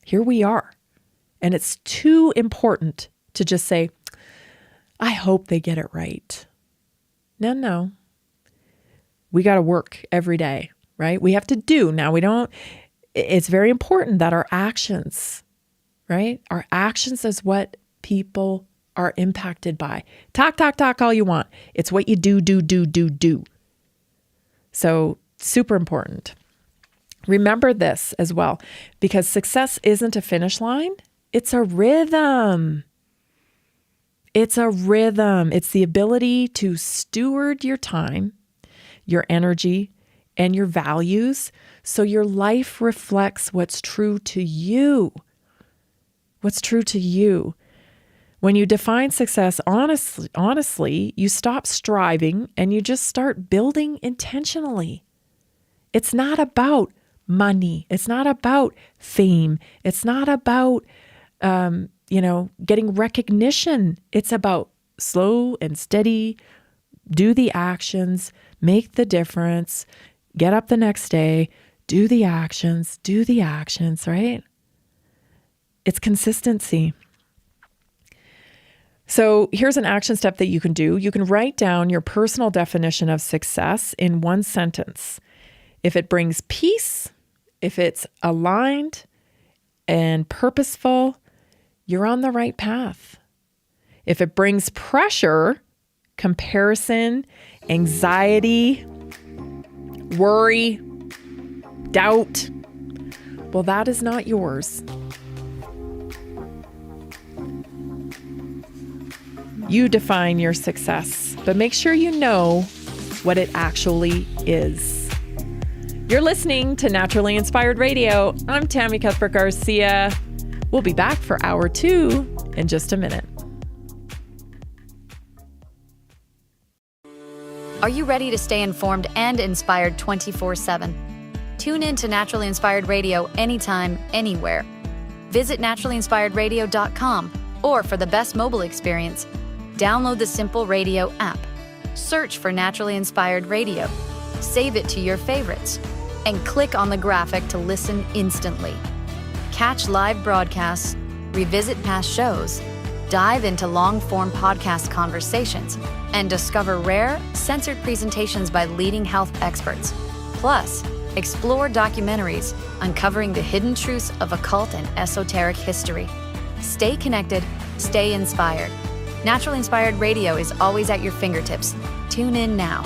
here we are. And it's too important to just say, I hope they get it right. No. We got to work every day, right? We have to do. Now it's very important that our actions, right? Our actions is what people are impacted by. Talk all you want. It's what you do. So super important. Remember this as well, because success isn't a finish line. It's a rhythm. It's a rhythm. It's the ability to steward your time, your energy, and your values so your life reflects what's true to you. What's true to you. When you define success honestly, you stop striving and you just start building intentionally. It's not about money. It's not about fame. It's not about, getting recognition. It's about slow and steady, do the actions, make the difference, get up the next day, do the actions, right? It's consistency. So here's an action step that you can do. You can write down your personal definition of success in one sentence. If it brings peace, if it's aligned and purposeful, you're on the right path. If it brings pressure, comparison, anxiety, worry, doubt, well, that is not yours. You define your success, but make sure you know what it actually is. You're listening to Naturally Inspired Radio. I'm Tammy Cuthbert-Garcia. We'll be back for hour 2 in just a minute. Are you ready to stay informed and inspired 24/7? Tune in to Naturally Inspired Radio anytime, anywhere. Visit naturallyinspiredradio.com, or for the best mobile experience, download the Simple Radio app. Search for Naturally Inspired Radio. Save it to your favorites, and click on the graphic to listen instantly. Catch live broadcasts, revisit past shows, dive into long-form podcast conversations, and discover rare, censored presentations by leading health experts. Plus, explore documentaries uncovering the hidden truths of occult and esoteric history. Stay connected, stay inspired. Naturally Inspired Radio is always at your fingertips. Tune in now.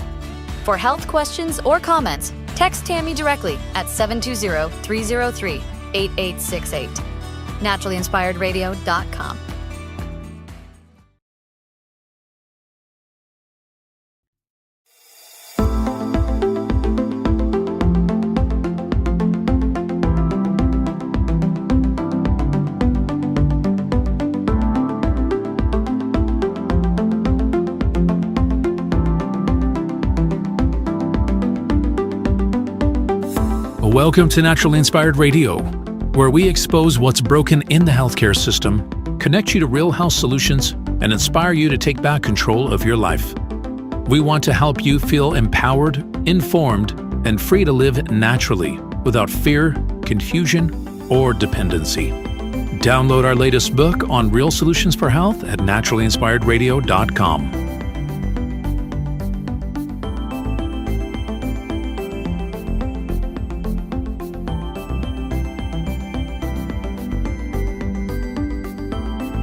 For health questions or comments, text Tammy directly at 720-303-8868. NaturallyInspiredRadio.com. Welcome to Naturally Inspired Radio, where we expose what's broken in the healthcare system, connect you to real health solutions, and inspire you to take back control of your life. We want to help you feel empowered, informed, and free to live naturally without fear, confusion, or dependency. Download our latest book on real solutions for health at naturallyinspiredradio.com.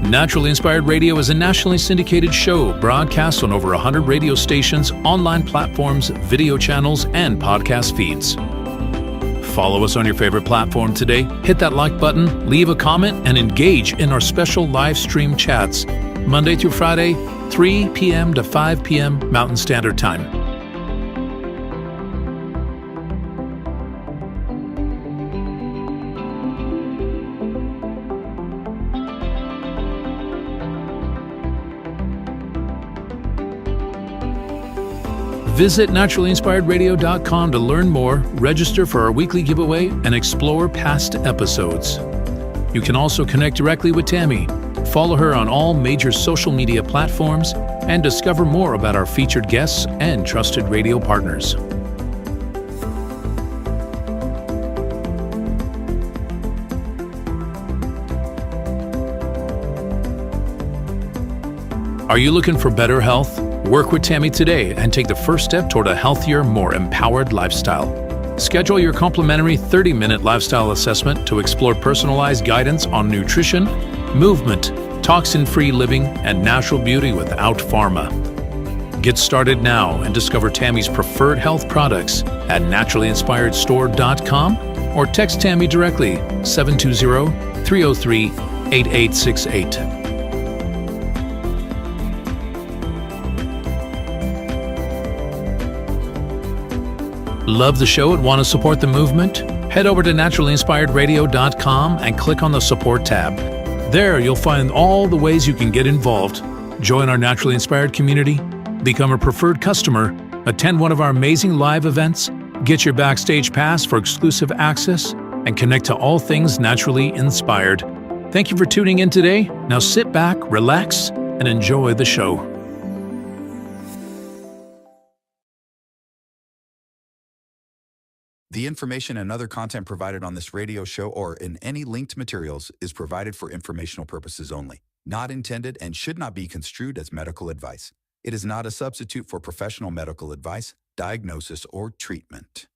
Naturally Inspired Radio is a nationally syndicated show broadcast on over 100 radio stations, online platforms, video channels, and podcast feeds. Follow us on your favorite platform today, hit that like button, leave a comment, and engage in our special live stream chats, Monday through Friday, 3 p.m. to 5 p.m. Mountain Standard Time. Visit naturallyinspiredradio.com to learn more, register for our weekly giveaway, and explore past episodes. You can also connect directly with Tammy, follow her on all major social media platforms, and discover more about our featured guests and trusted radio partners. Are you looking for better health? Work with Tammy today and take the first step toward a healthier, more empowered lifestyle. Schedule your complimentary 30-minute lifestyle assessment to explore personalized guidance on nutrition, movement, toxin-free living, and natural beauty without pharma. Get started now and discover Tammy's preferred health products at naturallyinspiredstore.com or text Tammy directly 720-303-8868. Love the show and want to support the movement? Head over to naturallyinspiredradio.com and click on the support tab. There you'll find all the ways you can get involved. Join our Naturally Inspired community, become a preferred customer, attend one of our amazing live events, get your backstage pass for exclusive access, and connect to all things naturally inspired. Thank you for tuning in today. Now sit back, relax, and enjoy the show. The information and other content provided on this radio show or in any linked materials is provided for informational purposes only, not intended and should not be construed as medical advice. It is not a substitute for professional medical advice, diagnosis, or treatment.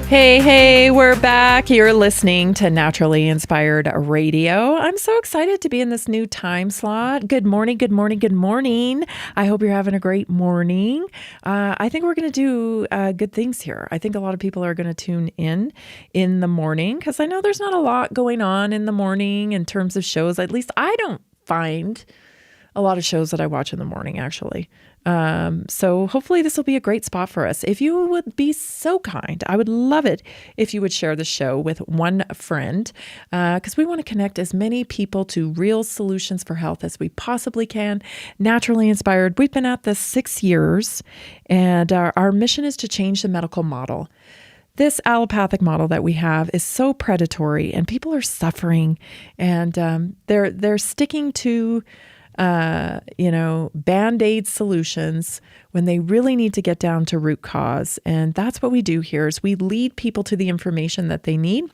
Hey, we're back. You're listening to Naturally Inspired Radio. I'm so excited to be in this new time slot. Good morning. I hope you're having a great morning. I think we're going to do good things here. I think a lot of people are going to tune in the morning because I know there's not a lot going on in the morning in terms of shows. At least I don't find a lot of shows that I watch in the morning, actually. So hopefully this will be a great spot for us. If you would be so kind, I would love it if you would share the show with one friend, because we want to connect as many people to real solutions for health as we possibly can. Naturally Inspired. We've been at this 6 years, and our mission is to change the medical model. this allopathic model that we have is so predatory, and people are suffering, and they're sticking to Band-Aid solutions when they really need to get down to root cause. And that's what we do here is we lead people to the information that they need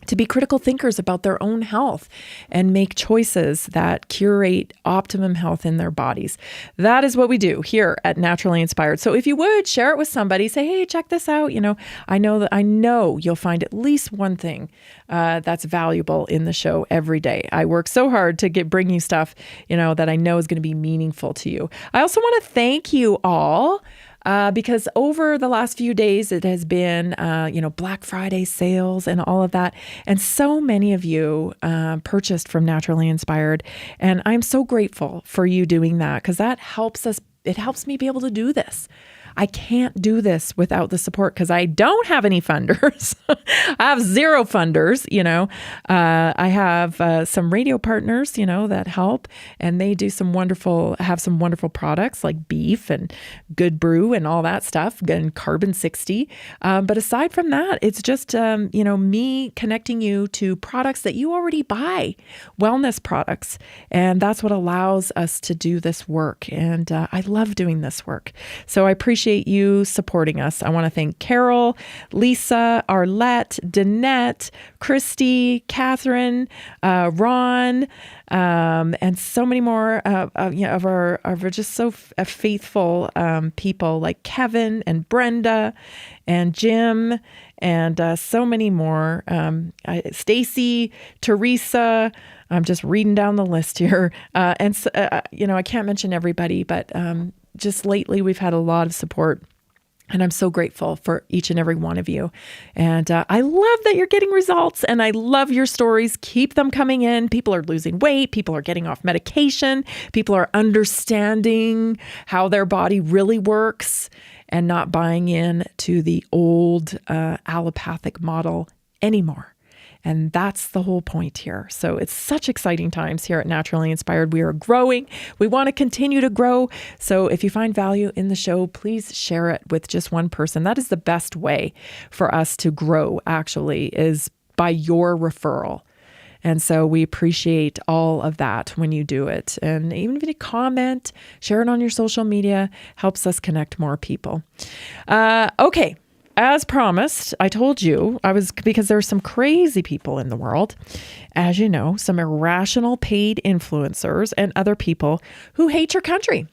to be critical thinkers about their own health and make choices that curate optimum health in their bodies. That is what we do here at Naturally Inspired. So if you would share it with somebody, say, hey, check this out. I know you'll find at least one thing that's valuable in the show every day. I work so hard to bring you stuff, that I know is going to be meaningful to you. I also want to thank you all. Because over the last few days, it has been, Black Friday sales and all of that. And so many of you purchased from Naturally Inspired. And I'm so grateful for you doing that because that helps us. It helps me be able to do this. I can't do this without the support because I don't have any funders. I have zero funders, I have some radio partners, that help, and they do have some wonderful products like beef and Good Brew and all that stuff, and Carbon 60. But aside from that, it's just, me connecting you to products that you already buy, wellness products. And that's what allows us to do this work. And I love doing this work. So I appreciate you supporting us. I want to thank Carol, Lisa, Arlette, Danette, Christy, Catherine, Ron, and so many more of our just so faithful people like Kevin and Brenda and Jim and so many more. Stacy, Teresa. I'm just reading down the list here, and so, I can't mention everybody, but just lately we've had a lot of support. And I'm so grateful for each and every one of you. And I love that you're getting results, and I love your stories. Keep them coming in. People are losing weight. People are getting off medication. People are understanding how their body really works and not buying in to the old allopathic model anymore. And that's the whole point here. So it's such exciting times here at Naturally Inspired. We are growing. We want to continue to grow. So if you find value in the show, please share it with just one person. That is the best way for us to grow, actually, is by your referral. And so we appreciate all of that when you do it. And even if you comment, share it on your social media, helps us connect more people. Okay. As promised, I told you because there are some crazy people in the world, as you know, some irrational paid influencers and other people who hate your country.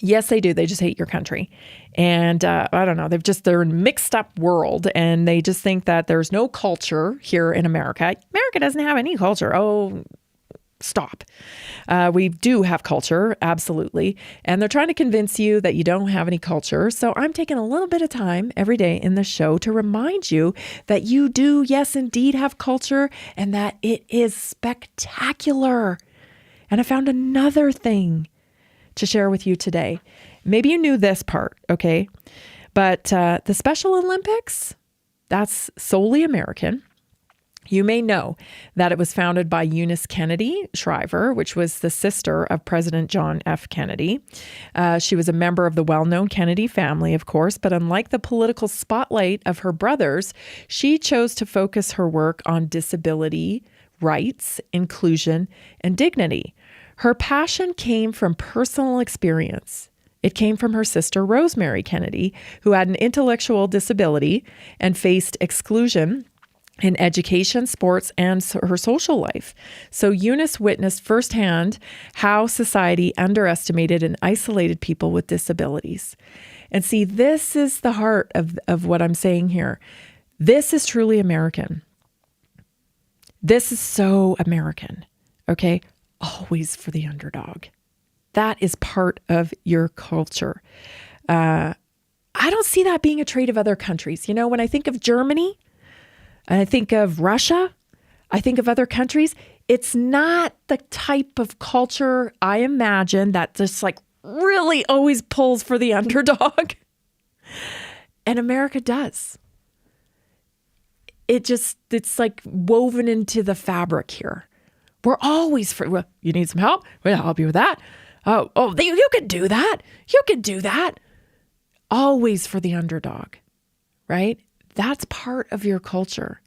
Yes, they do. They just hate your country. And I don't know, they're in a mixed up world, and they just think that there's no culture here in America. America doesn't have any culture. Oh, stop. We do have culture, absolutely. And they're trying to convince you that you don't have any culture. So I'm taking a little bit of time every day in the show to remind you that you do, yes, indeed have culture, and that it is spectacular. And I found another thing to share with you today. Maybe you knew this part, okay? But the Special Olympics, that's solely American. You may know that it was founded by Eunice Kennedy Shriver, which was the sister of President John F. Kennedy. She was a member of the well-known Kennedy family, of course, but unlike the political spotlight of her brothers, she chose to focus her work on disability rights, inclusion, and dignity. Her passion came from personal experience. It came from her sister, Rosemary Kennedy, who had an intellectual disability and faced exclusion in education, sports, and her social life. So Eunice witnessed firsthand how society underestimated and isolated people with disabilities. And see, this is the heart of what I'm saying here. This is truly American. This is so American, okay? Always for the underdog. That is part of your culture. I don't see that being a trait of other countries. When I think of Germany, and I think of Russia, I think of other countries, it's not the type of culture I imagine that just really always pulls for the underdog. And America does. It's woven into the fabric here. We're always well, you need some help? We'll help you with that. Oh, you can do that. You can do that. Always for the underdog, right? That's part of your culture.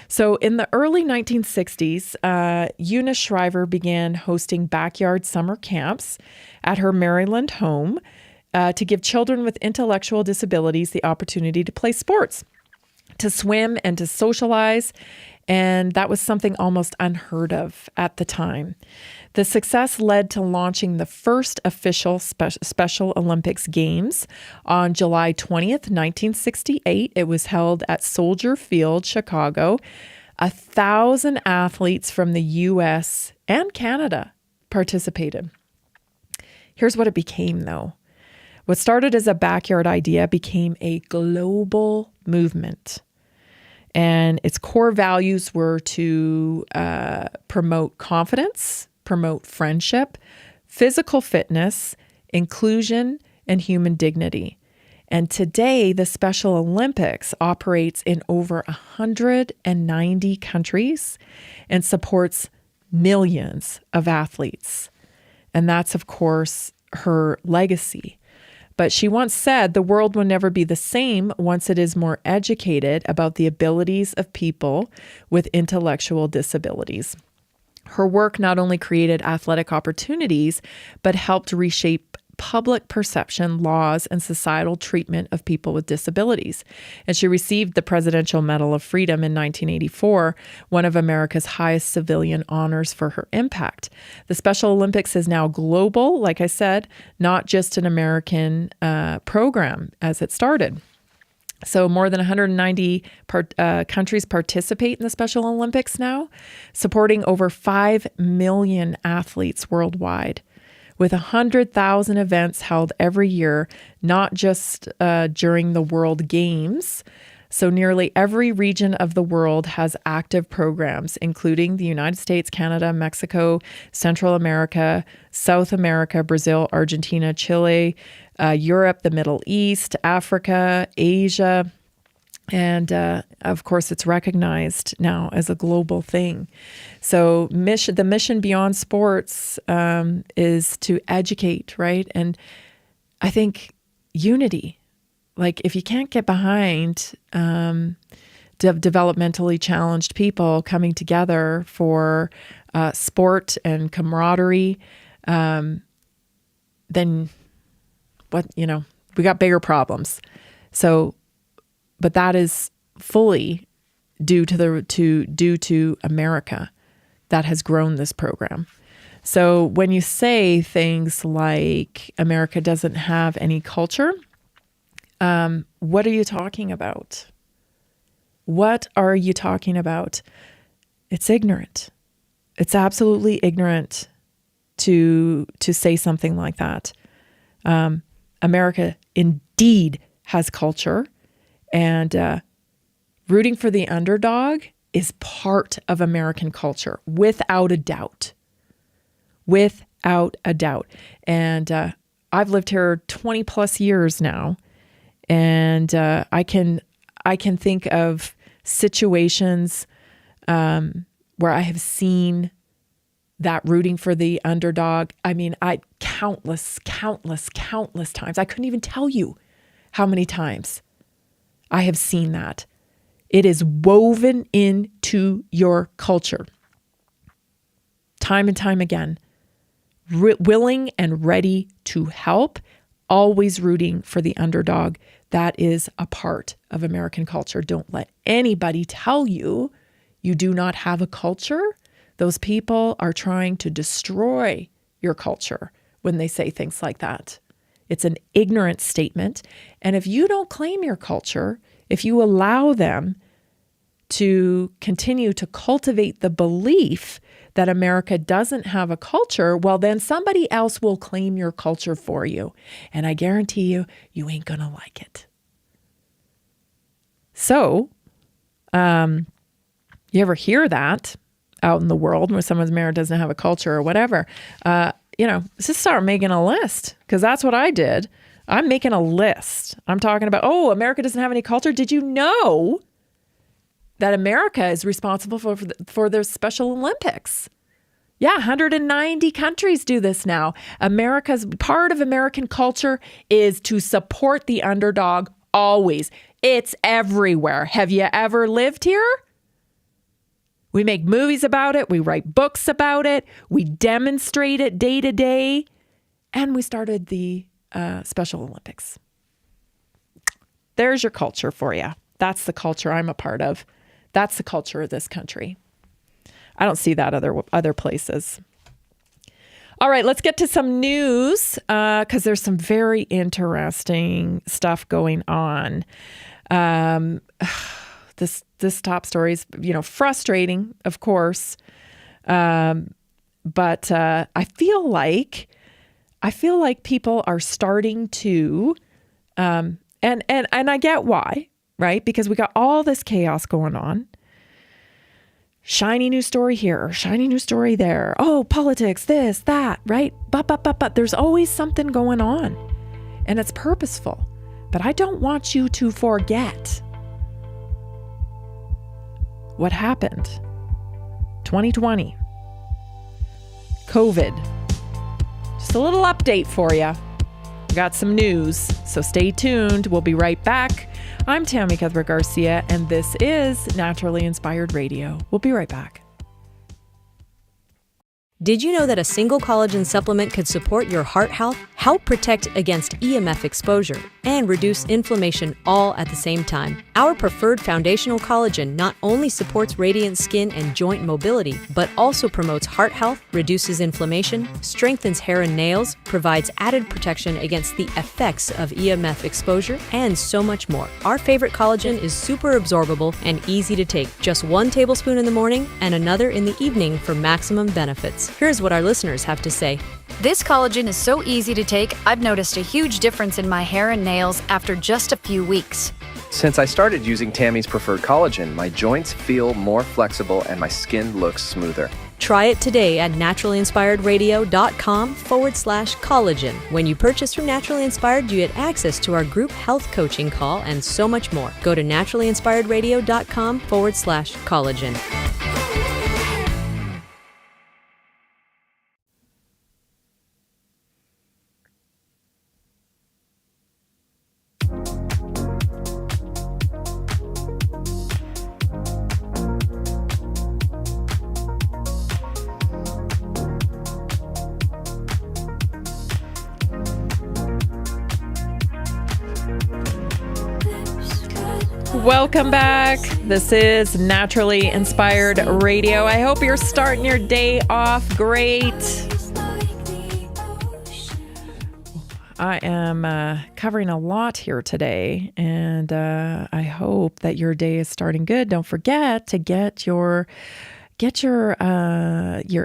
So in the early 1960s, Eunice Shriver began hosting backyard summer camps at her Maryland home to give children with intellectual disabilities the opportunity to play sports, to swim, and to socialize. And that was something almost unheard of at the time. The success led to launching the first official Special Olympics Games on July 20th, 1968. It was held at Soldier Field, Chicago. 1,000 athletes from the U.S. and Canada participated. Here's what it became, though. What started as a backyard idea became a global movement. And its core values were to promote confidence, promote friendship, physical fitness, inclusion, and human dignity. And today, the Special Olympics operates in over 190 countries and supports millions of athletes. And that's, of course, her legacy. But she once said the world will never be the same once it is more educated about the abilities of people with intellectual disabilities. Her work not only created athletic opportunities, but helped reshape public perception, laws, and societal treatment of people with disabilities. And she received the Presidential Medal of Freedom in 1984, one of America's highest civilian honors for her impact. The Special Olympics is now global, like I said, not just an American program as it started. So more than 190 countries participate in the Special Olympics now, supporting over 5 million athletes worldwide, with 100,000 events held every year, not just during the World Games. So nearly every region of the world has active programs, including the United States, Canada, Mexico, Central America, South America, Brazil, Argentina, Chile, Europe, the Middle East, Africa, Asia. And of course, it's recognized now as a global thing. So the mission beyond sports is to educate, right? And I think unity. Like, if you can't get behind developmentally challenged people coming together for sport and camaraderie, then what, we got bigger problems. So, but that is fully due to America that has grown this program. So when you say things like America doesn't have any culture, what are you talking about? What are you talking about? It's ignorant. It's absolutely ignorant to say something like that. America indeed has culture, and rooting for the underdog is part of American culture, without a doubt. Without a doubt. And I've lived here 20 plus years now, and I can think of situations where I have seen that rooting for the underdog. I mean, countless times. I couldn't even tell you how many times I have seen that. It is woven into your culture. Time and time again. Willing and ready to help, always rooting for the underdog. That is a part of American culture. Don't let anybody tell you you do not have a culture. Those people are trying to destroy your culture when they say things like that. It's an ignorant statement. And if you don't claim your culture, if you allow them to continue to cultivate the belief that America doesn't have a culture, well, then somebody else will claim your culture for you. And I guarantee you, you ain't going to like it. So, you ever hear that out in the world where someone's America doesn't have a culture or whatever? Just start making a list, because that's what I did. I'm making a list. I'm talking about, America doesn't have any culture. Did you know that America is responsible for their Special Olympics? Yeah, 190 countries do this now. Part of American culture is to support the underdog always. It's everywhere. Have you ever lived here? We make movies about it. We write books about it. We demonstrate it day to day. And we started the Special Olympics. There's your culture for you. That's the culture I'm a part of. That's the culture of this country. I don't see that other places. All right, let's get to some news because there's some very interesting stuff going on. This top story is, frustrating, of course, but I feel like people are starting to, and I get why, right? Because we got all this chaos going on. Shiny new story here, shiny new story there. Oh, politics, this, that, right? But there's always something going on, and it's purposeful. But I don't want you to forget what happened. 2020. COVID. Just a little update for you. Got some news, so stay tuned. We'll be right back. I'm Tammy Cuthbert Garcia, and this is Naturally Inspired Radio. We'll be right back. Did you know that a single collagen supplement could support your heart health, help protect against EMF exposure, and reduce inflammation all at the same time? Our preferred foundational collagen not only supports radiant skin and joint mobility, but also promotes heart health, reduces inflammation, strengthens hair and nails, provides added protection against the effects of EMF exposure, and so much more. Our favorite collagen is super absorbable and easy to take. Just 1 tablespoon in the morning and another in the evening for maximum benefits. Here's what our listeners have to say. This collagen is so easy to take, I've noticed a huge difference in my hair and nails after just a few weeks. Since I started using Tammy's preferred collagen, my joints feel more flexible and my skin looks smoother. Try it today at naturallyinspiredradio.com/collagen. When you purchase from Naturally Inspired, you get access to our group health coaching call and so much more. Go to naturallyinspiredradio.com/collagen. Welcome back. This is Naturally Inspired Radio. I hope you're starting your day off great. I am covering a lot here today, and I hope that your day is starting good. Don't forget to get your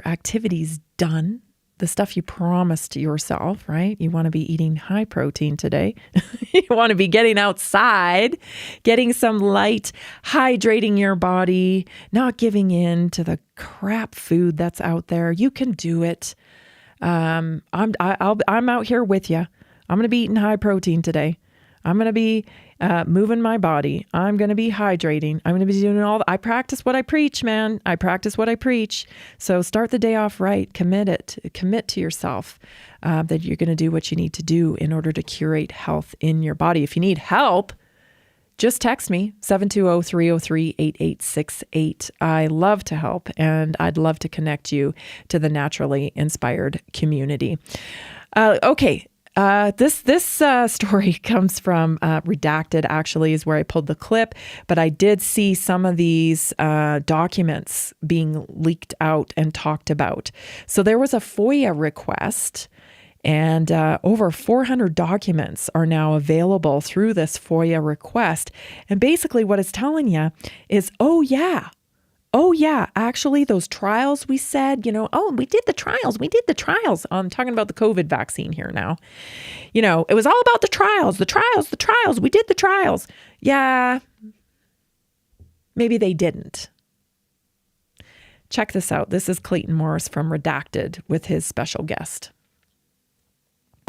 activities done. The stuff you promised yourself, right? You want to be eating high protein today. You want to be getting outside, getting some light, hydrating your body, not giving in to the crap food that's out there. You can do it. I'm out here with you. I'm going to be eating high protein today. I'm going to be moving my body. I'm going to be hydrating. I'm going to be doing I practice what I preach, man. I practice what I preach. So start the day off right. Commit to yourself that you're going to do what you need to do in order to curate health in your body. If you need help, just text me, 720-303-8868. I love to help, and I'd love to connect you to the Naturally Inspired community. Okay. This story comes from Redacted, actually, is where I pulled the clip. But I did see some of these documents being leaked out and talked about. So there was a FOIA request, and over 400 documents are now available through this FOIA request. And basically what it's telling you is, oh yeah, actually those trials we said, we did the trials. I'm talking about the COVID vaccine here now. It was all about the trials. We did the trials. Yeah, maybe they didn't. Check this out. This is Clayton Morris from Redacted with his special guest.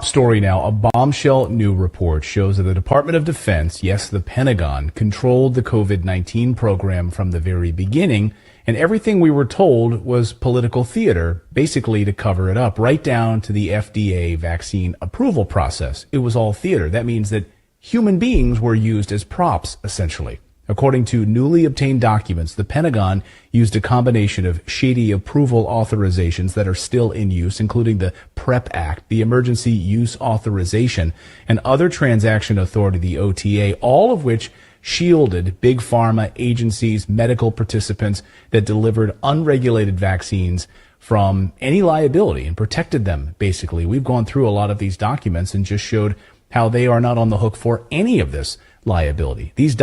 Story now. A bombshell new report shows that the Department of Defense, yes, the Pentagon, controlled the COVID-19 program from the very beginning, and everything we were told was political theater, basically to cover it up, right down to the FDA vaccine approval process. It was all theater. That means that human beings were used as props, essentially. According to newly obtained documents, the Pentagon used a combination of shady approval authorizations that are still in use, including the PrEP Act, the Emergency Use Authorization, and other transaction authority, the OTA, all of which shielded big pharma agencies, medical participants that delivered unregulated vaccines from any liability and protected them, basically. We've gone through a lot of these documents and just showed how they are not on the hook for any of this liability. These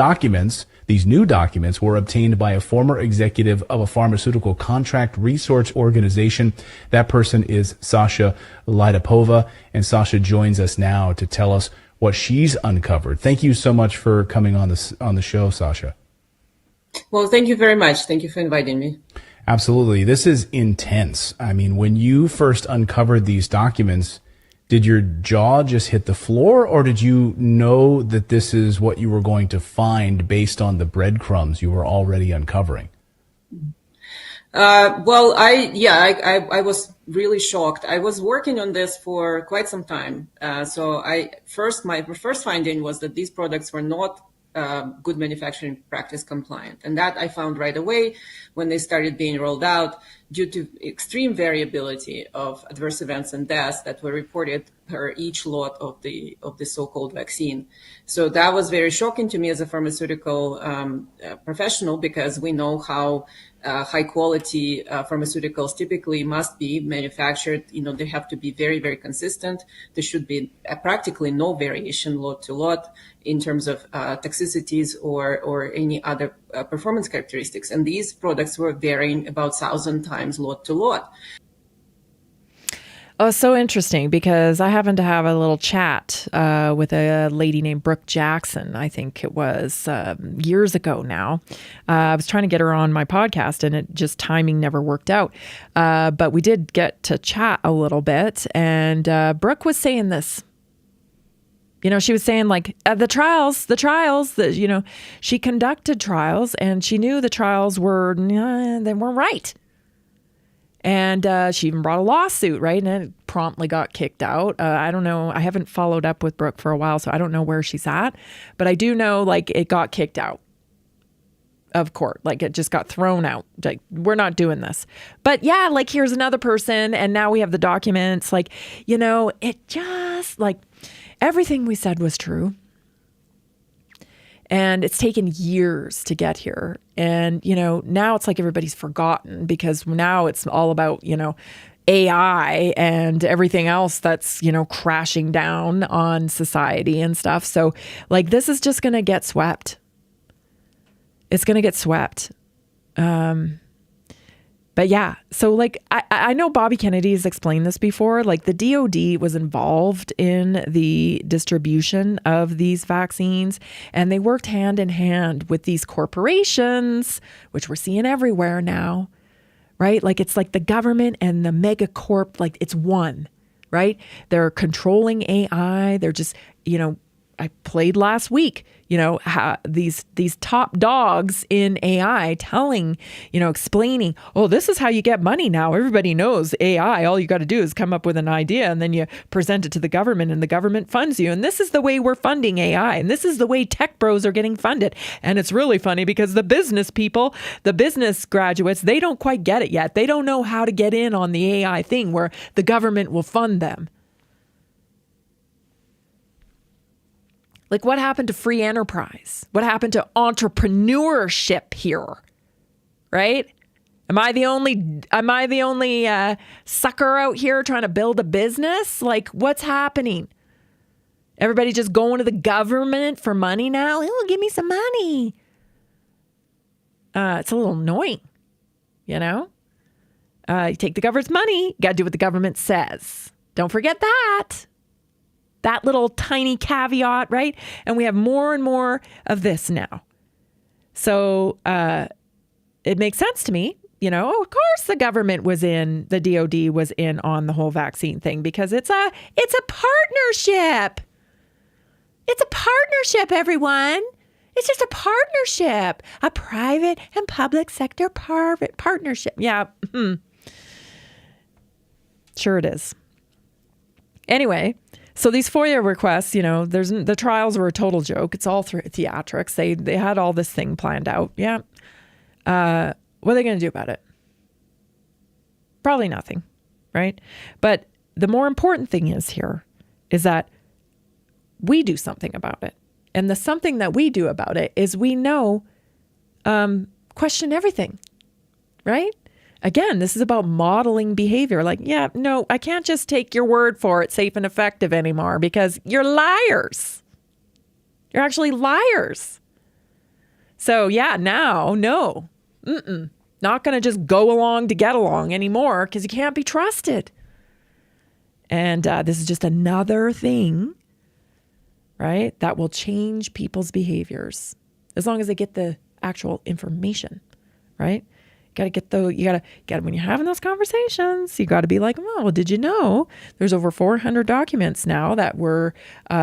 new documents were obtained by a former executive of a pharmaceutical contract research organization. That person is Sasha Lydapova, and Sasha joins us now to tell us what she's uncovered. Thank you so much for coming on the show, Sasha. Well, thank you very much. Thank you for inviting me. Absolutely. This is intense. I mean, when you first uncovered these documents, did your jaw just hit the floor, or did you know that this is what you were going to find based on the breadcrumbs you were already uncovering? I was really shocked. I was working on this for quite some time. My first finding was that these products were not good manufacturing practice compliant. And that I found right away when they started being rolled out due to extreme variability of adverse events and deaths that were reported per each lot of the so-called vaccine. So that was very shocking to me as a pharmaceutical professional, because we know how high quality pharmaceuticals typically must be manufactured. They have to be very, very consistent. There should be practically no variation lot to lot in terms of toxicities or any other performance characteristics. And these products were varying about 1,000 times lot to lot. Oh, so interesting, because I happened to have a little chat with a lady named Brooke Jackson. I think it was years ago now. I was trying to get her on my podcast, and it just timing never worked out. But we did get to chat a little bit, and Brooke was saying this. She was saying the trials, that, she conducted trials, and she knew the trials were, they weren't right. And she even brought a lawsuit, right? And it promptly got kicked out. I don't know. I haven't followed up with Brooke for a while, so I don't know where she's at. But I do know, it got kicked out of court. It just got thrown out. We're not doing this. But yeah, here's another person, and now we have the documents. It just, everything we said was true. And it's taken years to get here. And, now it's everybody's forgotten, because now it's all about, AI and everything else that's, crashing down on society and stuff. So this is just going to get swept. It's going to get swept. But yeah, so I know Bobby Kennedy's explained this before. The DOD was involved in the distribution of these vaccines, and they worked hand in hand with these corporations, which we're seeing everywhere now, right? It's the government and the mega corp, it's one, right? They're controlling AI. They're just, I played last week, how these top dogs in AI telling, explaining, oh, this is how you get money now. Everybody knows AI. All you got to do is come up with an idea, and then you present it to the government, and the government funds you. And this is the way we're funding AI. And this is the way tech bros are getting funded. And it's really funny, because the business people, the business graduates, they don't quite get it yet. They don't know how to get in on the AI thing where the government will fund them. What happened to free enterprise? What happened to entrepreneurship here? Right? Am I the only sucker out here trying to build a business? What's happening? Everybody just going to the government for money now? Oh, give me some money. It's a little annoying, You take the government's money, you got to do what the government says. Don't forget that. That little tiny caveat, right? And we have more and more of this now. So it makes sense to me. Of course the government the DOD was in on the whole vaccine thing, because it's a partnership. It's a partnership, everyone. It's just a partnership, a private and public sector partnership. Yeah. Sure it is. Anyway, So these FOIA requests, the trials were a total joke. It's all through theatrics. They had all this thing planned out. Yeah. What are they going to do about it? Probably nothing, right? But the more important thing is that we do something about it. And the something that we do about it is we question everything, right? Again, this is about modeling behavior. Like, yeah, no, I can't just take your word for it, safe and effective anymore, because you're liars. You're actually liars. So yeah, now, no, not going to just go along to get along anymore because you can't be trusted. And this is just another thing, right, that will change people's behaviors as long as they get the actual information, right? When you're having those conversations, you got to be like, well, did you know there's over 400 documents now that were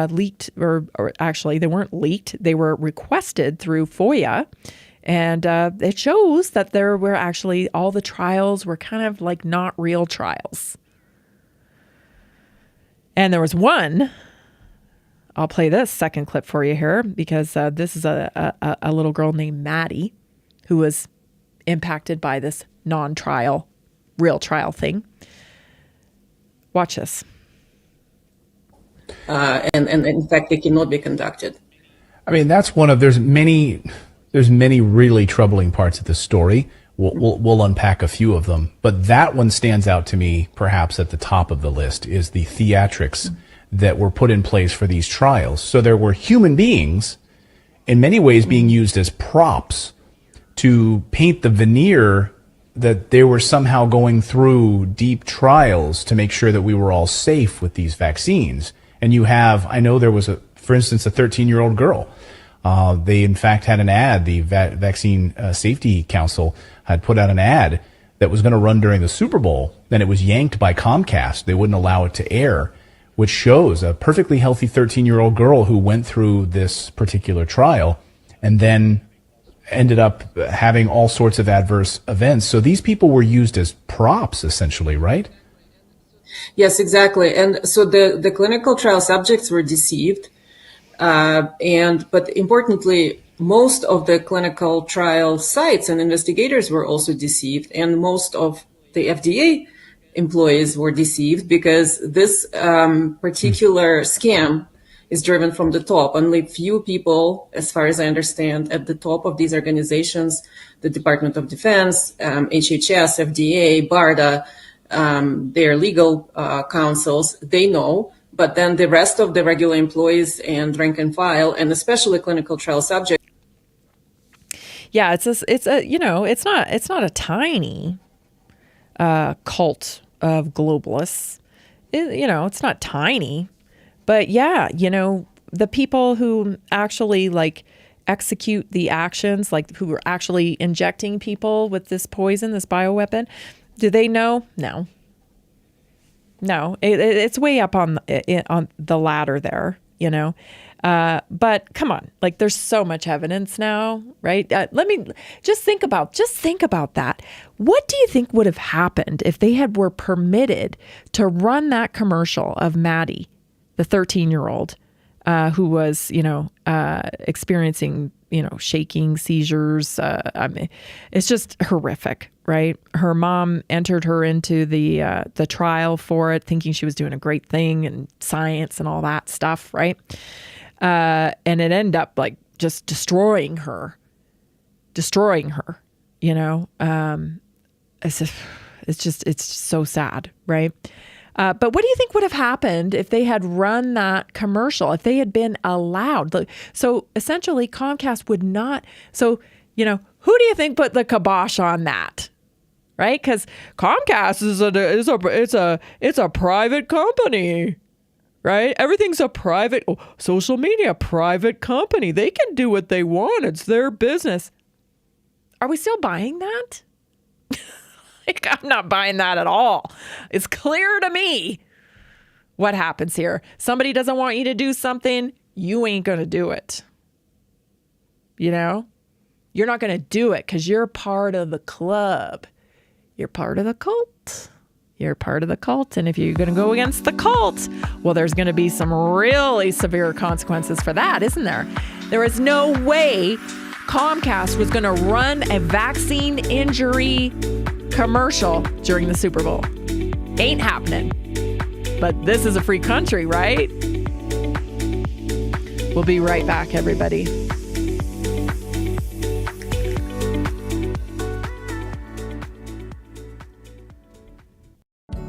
leaked, or actually they weren't leaked, they were requested through FOIA. And it shows that there were actually, all the trials were kind of like not real trials. And there was one, I'll play this second clip for you here, because this is a little girl named Maddie who was impacted by this non-trial, real trial thing. Watch this. And in fact, they cannot be conducted. I mean, that's there's many really troubling parts of the story. We'll unpack a few of them, but that one stands out to me perhaps at the top of the list, is the theatrics that were put in place for these trials. So there were human beings in many ways being used as props to paint the veneer that they were somehow going through deep trials to make sure that we were all safe with these vaccines. And I know there was for instance, a 13-year-old girl. They in fact had an ad, the Vaccine Safety Council had put out an ad that was going to run during the Super Bowl, and it was yanked by Comcast. They wouldn't allow it to air, which shows a perfectly healthy 13-year-old girl who went through this particular trial and then ended up having all sorts of adverse events. So these people were used as props, essentially, right? Yes, exactly. And so the clinical trial subjects were deceived. But importantly, most of the clinical trial sites and investigators were also deceived, and most of the FDA employees were deceived, because this particular scam is driven from the top. Only few people, as far as I understand, at the top of these organizations, the Department of Defense, HHS, FDA, BARDA, their legal counsels, they know. But then the rest of the regular employees and rank and file, and especially clinical trial subjects. Yeah, it's not a tiny cult of globalists. It's not tiny, but yeah, the people who actually execute the actions, who are actually injecting people with this poison, this bioweapon, do they know? No, it's way up on the ladder there, but come on, there's so much evidence now, right? Let me just think about that. What do you think would have happened if they were permitted to run that commercial of Maddie, the 13-year-old, who was, experiencing, shaking, seizures. It's just horrific, right? Her mom entered her into the trial for it, thinking she was doing a great thing and science and all that stuff, right? And it ended up just destroying her. It's so sad, right? But what do you think would have happened if they had run that commercial, if they had been allowed? So essentially Comcast would not. So, who do you think put the kibosh on that? Right? Because Comcast is a private company, right? Everything's a private, social media, private company. They can do what they want. It's their business. Are we still buying that? I'm not buying that at all. It's clear to me what happens here. Somebody doesn't want you to do something, you ain't going to do it. You're not going to do it because you're part of the club. You're part of the cult. you're part of the cult. And if you're going to go against the cult, well, there's going to be some really severe consequences for that, isn't there? There is no way Comcast was going to run a vaccine injury commercial during the Super Bowl. Ain't happening. But this is a free country, right? We'll be right back, everybody.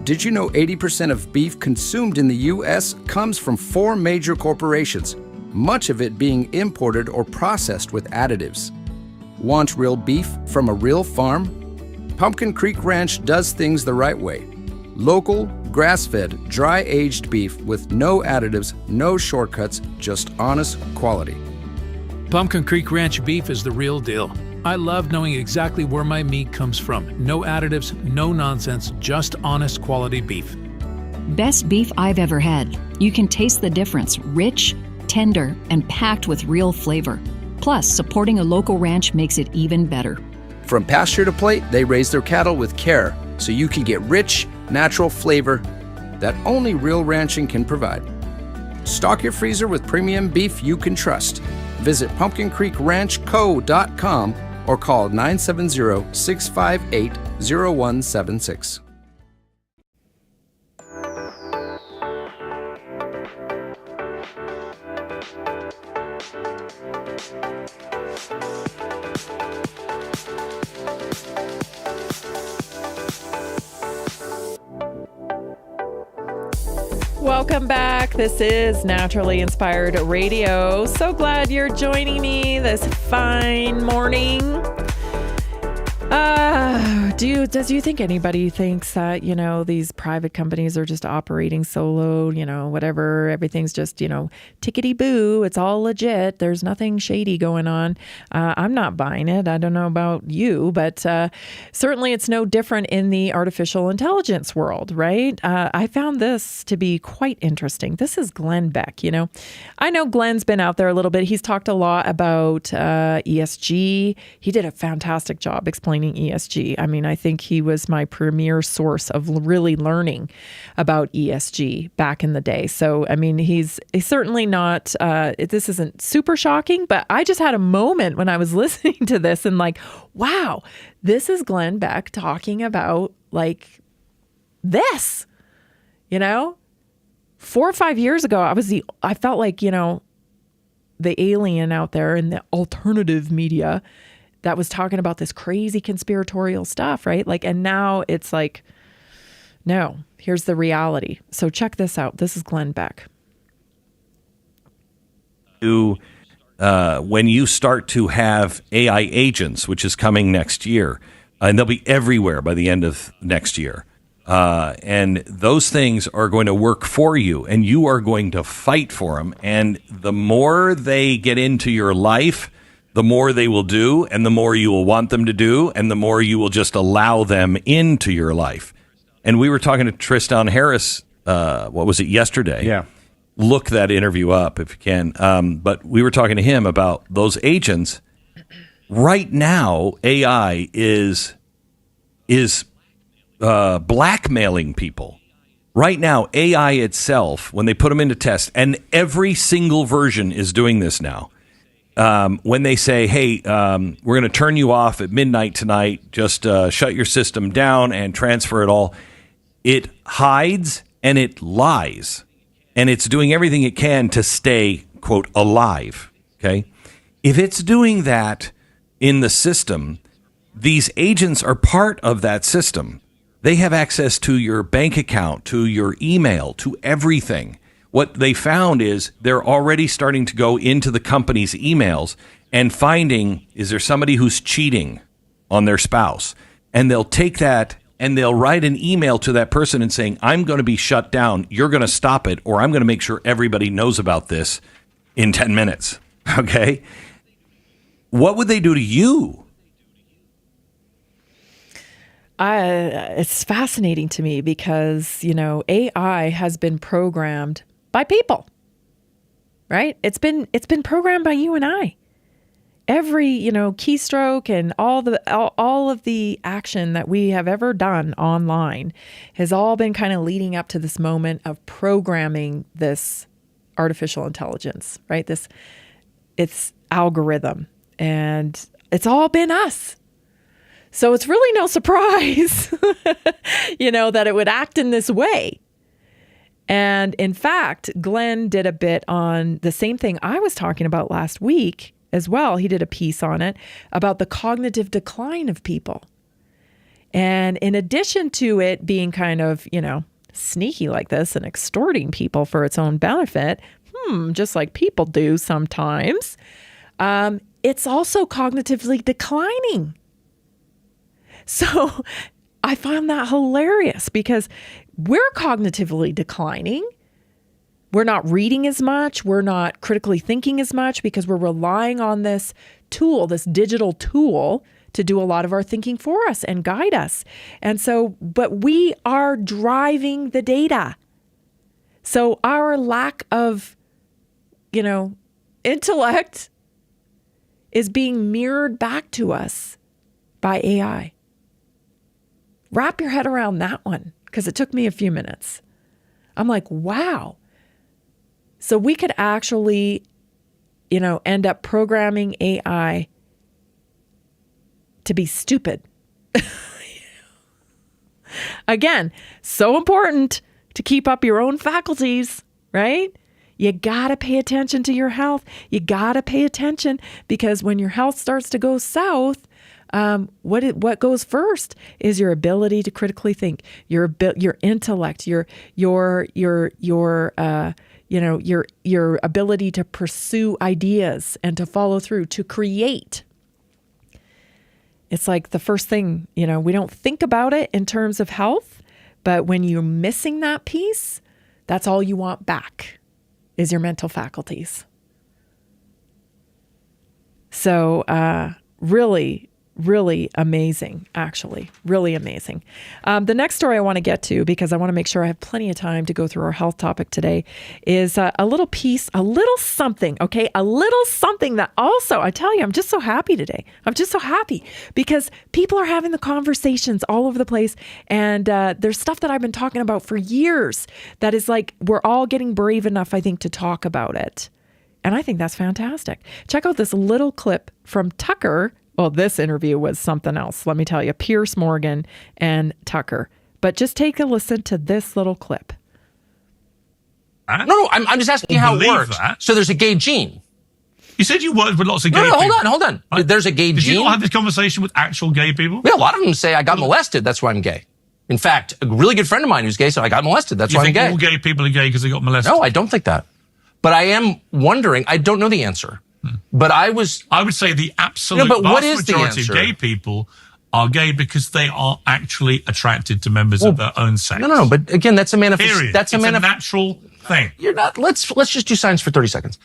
Did you know 80% of beef consumed in the U.S. comes from 4 major corporations, much of it being imported or processed with additives? Want real beef from a real farm? Pumpkin Creek Ranch does things the right way. Local, grass-fed, dry-aged beef with no additives, no shortcuts, just honest quality. Pumpkin Creek Ranch beef is the real deal. I love knowing exactly where my meat comes from. No additives, no nonsense, just honest quality beef. Best beef I've ever had. You can taste the difference. Rich, tender, and packed with real flavor. Plus, supporting a local ranch makes it even better. From pasture to plate, they raise their cattle with care, so you can get rich, natural flavor that only real ranching can provide. Stock your freezer with premium beef you can trust. Visit pumpkincreekranchco.com or call 970-658-0176. Welcome back. This is Naturally Inspired Radio. So glad you're joining me this fine morning. Do you think anybody thinks that, these private companies are just operating solo, whatever, everything's just, tickety-boo, it's all legit, there's nothing shady going on? I'm not buying it. I don't know about you, but certainly it's no different in the artificial intelligence world, right? I found this to be quite interesting. This is Glenn Beck, I know Glenn's been out there a little bit. He's talked a lot about ESG. He did a fantastic job explaining ESG. I mean, I think he was my premier source of really learning about ESG back in the day. So, I mean, he's certainly not, this isn't super shocking, but I just had a moment when I was listening to this and like, wow, this is Glenn Beck talking about like this, 4 or 5 years ago, I felt like, the alien out there in the alternative media that was talking about this crazy conspiratorial stuff, right? Like, and now it's like, no, here's the reality. So check this out. This is Glenn Beck. When you start to have AI agents, which is coming next year, and they'll be everywhere by the end of next year. And those things are going to work for you, and you are going to fight for them. And the more they get into your life, the more they will do, and the more you will want them to do, and the more you will just allow them into your life. And we were talking to Tristan Harris, yesterday? Yeah. Look that interview up if you can. But we were talking to him about those agents. Right now, AI is blackmailing people. Right now, AI itself, when they put them into test, and every single version is doing this now. When they say, hey, we're going to turn you off at midnight tonight, just shut your system down and transfer it all, it hides and it lies. And it's doing everything it can to stay, quote, alive. Okay? If it's doing that in the system, these agents are part of that system. They have access to your bank account, to your email, to everything. What they found is they're already starting to go into the company's emails and finding, is there somebody who's cheating on their spouse? And they'll take that and they'll write an email to that person and saying, I'm going to be shut down. You're going to stop it, or I'm going to make sure everybody knows about this in 10 minutes. Okay? What would they do to you? It's fascinating to me because, AI has been programmed by people, right? It's been programmed by you and I. every, keystroke and all of the action that we have ever done online has all been kind of leading up to this moment of programming this artificial intelligence, right? It's algorithm, and it's all been us. So it's really no surprise, that it would act in this way. And in fact, Glenn did a bit on the same thing I was talking about last week as well. He did a piece on it about the cognitive decline of people. And in addition to it being kind of, sneaky like this and extorting people for its own benefit, just like people do sometimes, it's also cognitively declining. So I found that hilarious because we're cognitively declining. We're not reading as much. We're not critically thinking as much because we're relying on this tool, this digital tool, to do a lot of our thinking for us and guide us. And so, but we are driving the data. So our lack of, intellect is being mirrored back to us by AI. Wrap your head around that one, because it took me a few minutes. I'm like, wow. So we could actually, end up programming AI to be stupid. Again, so important to keep up your own faculties, right? You got to pay attention to your health. You got to pay attention, because when your health starts to go south, what goes first is your ability to critically think, your intellect, your ability to pursue ideas and to follow through, to create. It's like the first thing, we don't think about it in terms of health, but when you're missing that piece, that's all you want back is your mental faculties. So, really amazing, actually. Really amazing. The next story I want to get to, because I want to make sure I have plenty of time to go through our health topic today, is a little piece, a little something, okay? A little something that also, I tell you, I'm just so happy today. I'm just so happy because people are having the conversations all over the place. And there's stuff that I've been talking about for years that is like, we're all getting brave enough, I think, to talk about it. And I think that's fantastic. Check out this little clip from Tucker. Well, this interview was something else, let me tell you. Piers Morgan and Tucker. But just take a listen to this little clip. No, I'm just asking you how it works. So there's a gay gene. You said you worked with lots of gay people. Hold on. Right. There's a gay gene. Did you not have this conversation with actual gay people? Yeah, a lot of them say I got molested, that's why I'm gay. In fact, a really good friend of mine who's gay said I got molested, that's why I'm gay. You think all gay people are gay because they got molested? No, I don't think that. But I am wondering, I don't know the answer. But I would say the absolute vast majority of gay people are gay because they are actually attracted to members of their own sex. No. But again, that's a manifestation. That's a natural thing. You're not. Let's just do science for 30 seconds.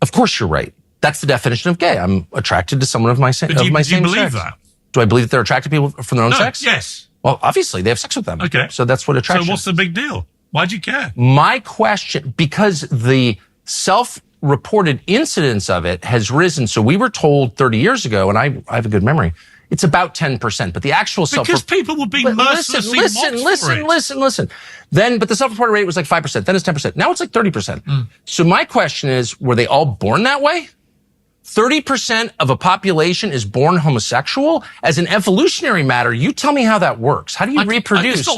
Of course, you're right. That's the definition of gay. I'm attracted to someone of my same sex. Do you believe that? Do I believe that they're attracted to people from their own sex? Yes. Well, obviously, they have sex with them. Okay. So that's what attraction is. So what's the big deal? Why'd you care? My question, because the self-reported incidence of it has risen. So we were told 30 years ago, and I have a good memory, it's about 10%. But the actual because people were being mercilessly listen. But the self-reported rate was like 5%. Then it's 10%. Now it's like 30%. So my question is, were they all born that way? 30% of a population is born homosexual? As an evolutionary matter, you tell me how that works. How do you reproduce?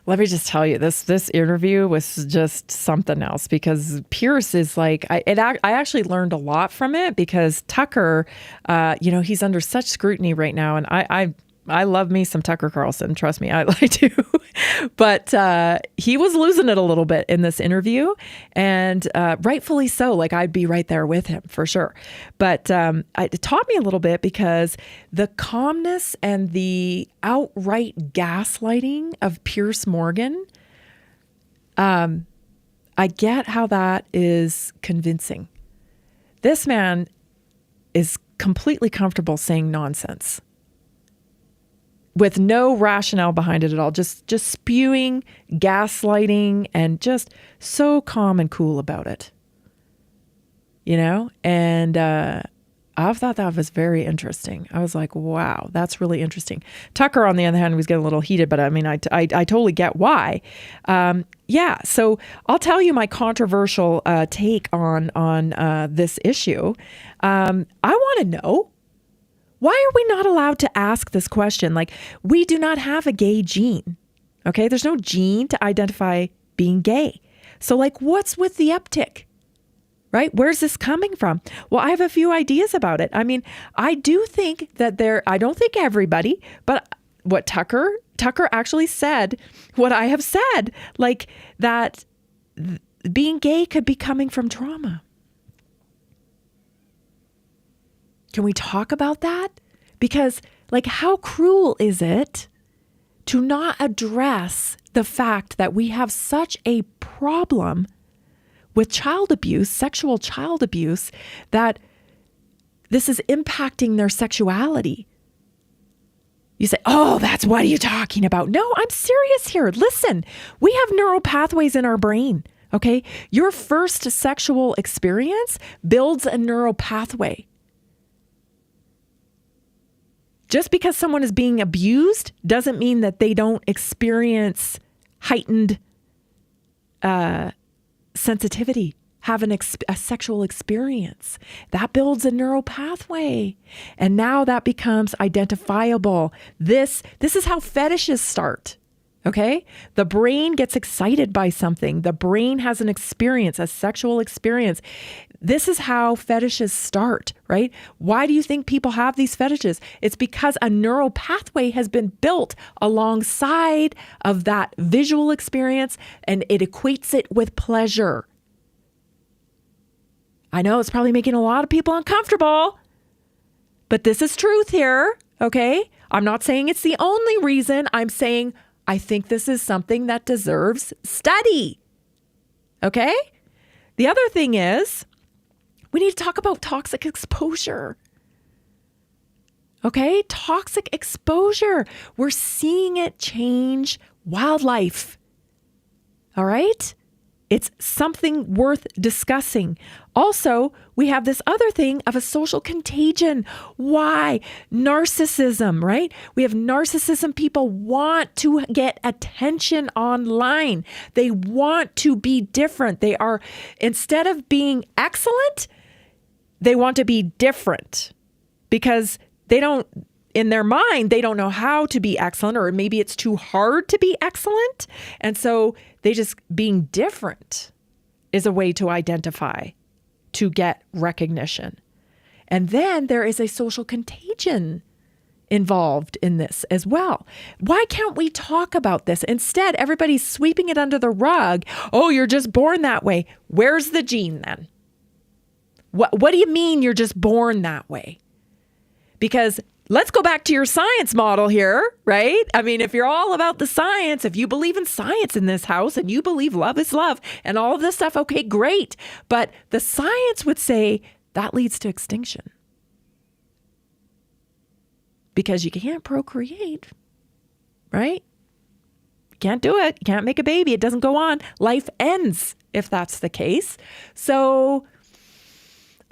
Let me just tell you, this interview was just something else, because Pierce is like, I actually learned a lot from it, because Tucker, he's under such scrutiny right now, and I love me some Tucker Carlson. Trust me, I do. But he was losing it a little bit in this interview, and rightfully so. Like, I'd be right there with him for sure. But it taught me a little bit, because the calmness and the outright gaslighting of Piers Morgan, I get how that is convincing. This man is completely comfortable saying nonsense, with no rationale behind it at all, just spewing, gaslighting, and just so calm and cool about it. And I thought that was very interesting. I was like, wow, that's really interesting. Tucker, on the other hand, was getting a little heated, but I mean, I totally get why. So I'll tell you my controversial take on this issue. I want to know, why are we not allowed to ask this question? Like, we do not have a gay gene, okay? There's no gene to identify being gay. So, like, what's with the uptick? Right? Where's this coming from? Well, I have a few ideas about it. I mean, I do think that I don't think everybody, but what Tucker actually said, what I have said, like that being gay could be coming from trauma. Can we talk about that? Because, like, how cruel is it to not address the fact that we have such a problem with child abuse, sexual child abuse, that this is impacting their sexuality? You say, oh, that's what are you talking about? No, I'm serious here. Listen, we have neural pathways in our brain, okay? Your first sexual experience builds a neural pathway. Just because someone is being abused doesn't mean that they don't experience heightened sensitivity, have a sexual experience. That builds a neural pathway. And now that becomes identifiable. This is how fetishes start. Okay? The brain gets excited by something. The brain has an experience, a sexual experience. This is how fetishes start, right? Why do you think people have these fetishes? It's because a neural pathway has been built alongside of that visual experience, and it equates it with pleasure. I know it's probably making a lot of people uncomfortable, but this is truth here, okay? I'm not saying it's the only reason. I'm saying I think this is something that deserves study, okay? The other thing is, we need to talk about toxic exposure. Okay? Toxic exposure. We're seeing it change wildlife. All right? It's something worth discussing. Also, we have this other thing of a social contagion. Why? Narcissism, right? We have narcissism. People want to get attention online. They want to be different. They are, instead of being excellent, they want to be different because they don't, in their mind, they don't know how to be excellent, or maybe it's too hard to be excellent. And so they just, being different is a way to identify, to get recognition. And then there is a social contagion involved in this as well. Why can't we talk about this? Instead, everybody's sweeping it under the rug. Oh, you're just born that way. Where's the gene then? What do you mean you're just born that way? Because let's go back to your science model here, right? I mean, if you're all about the science, if you believe in science in this house and you believe love is love and all of this stuff, okay, great. But the science would say that leads to extinction. Because you can't procreate, right? You can't do it. You can't make a baby. It doesn't go on. Life ends if that's the case. So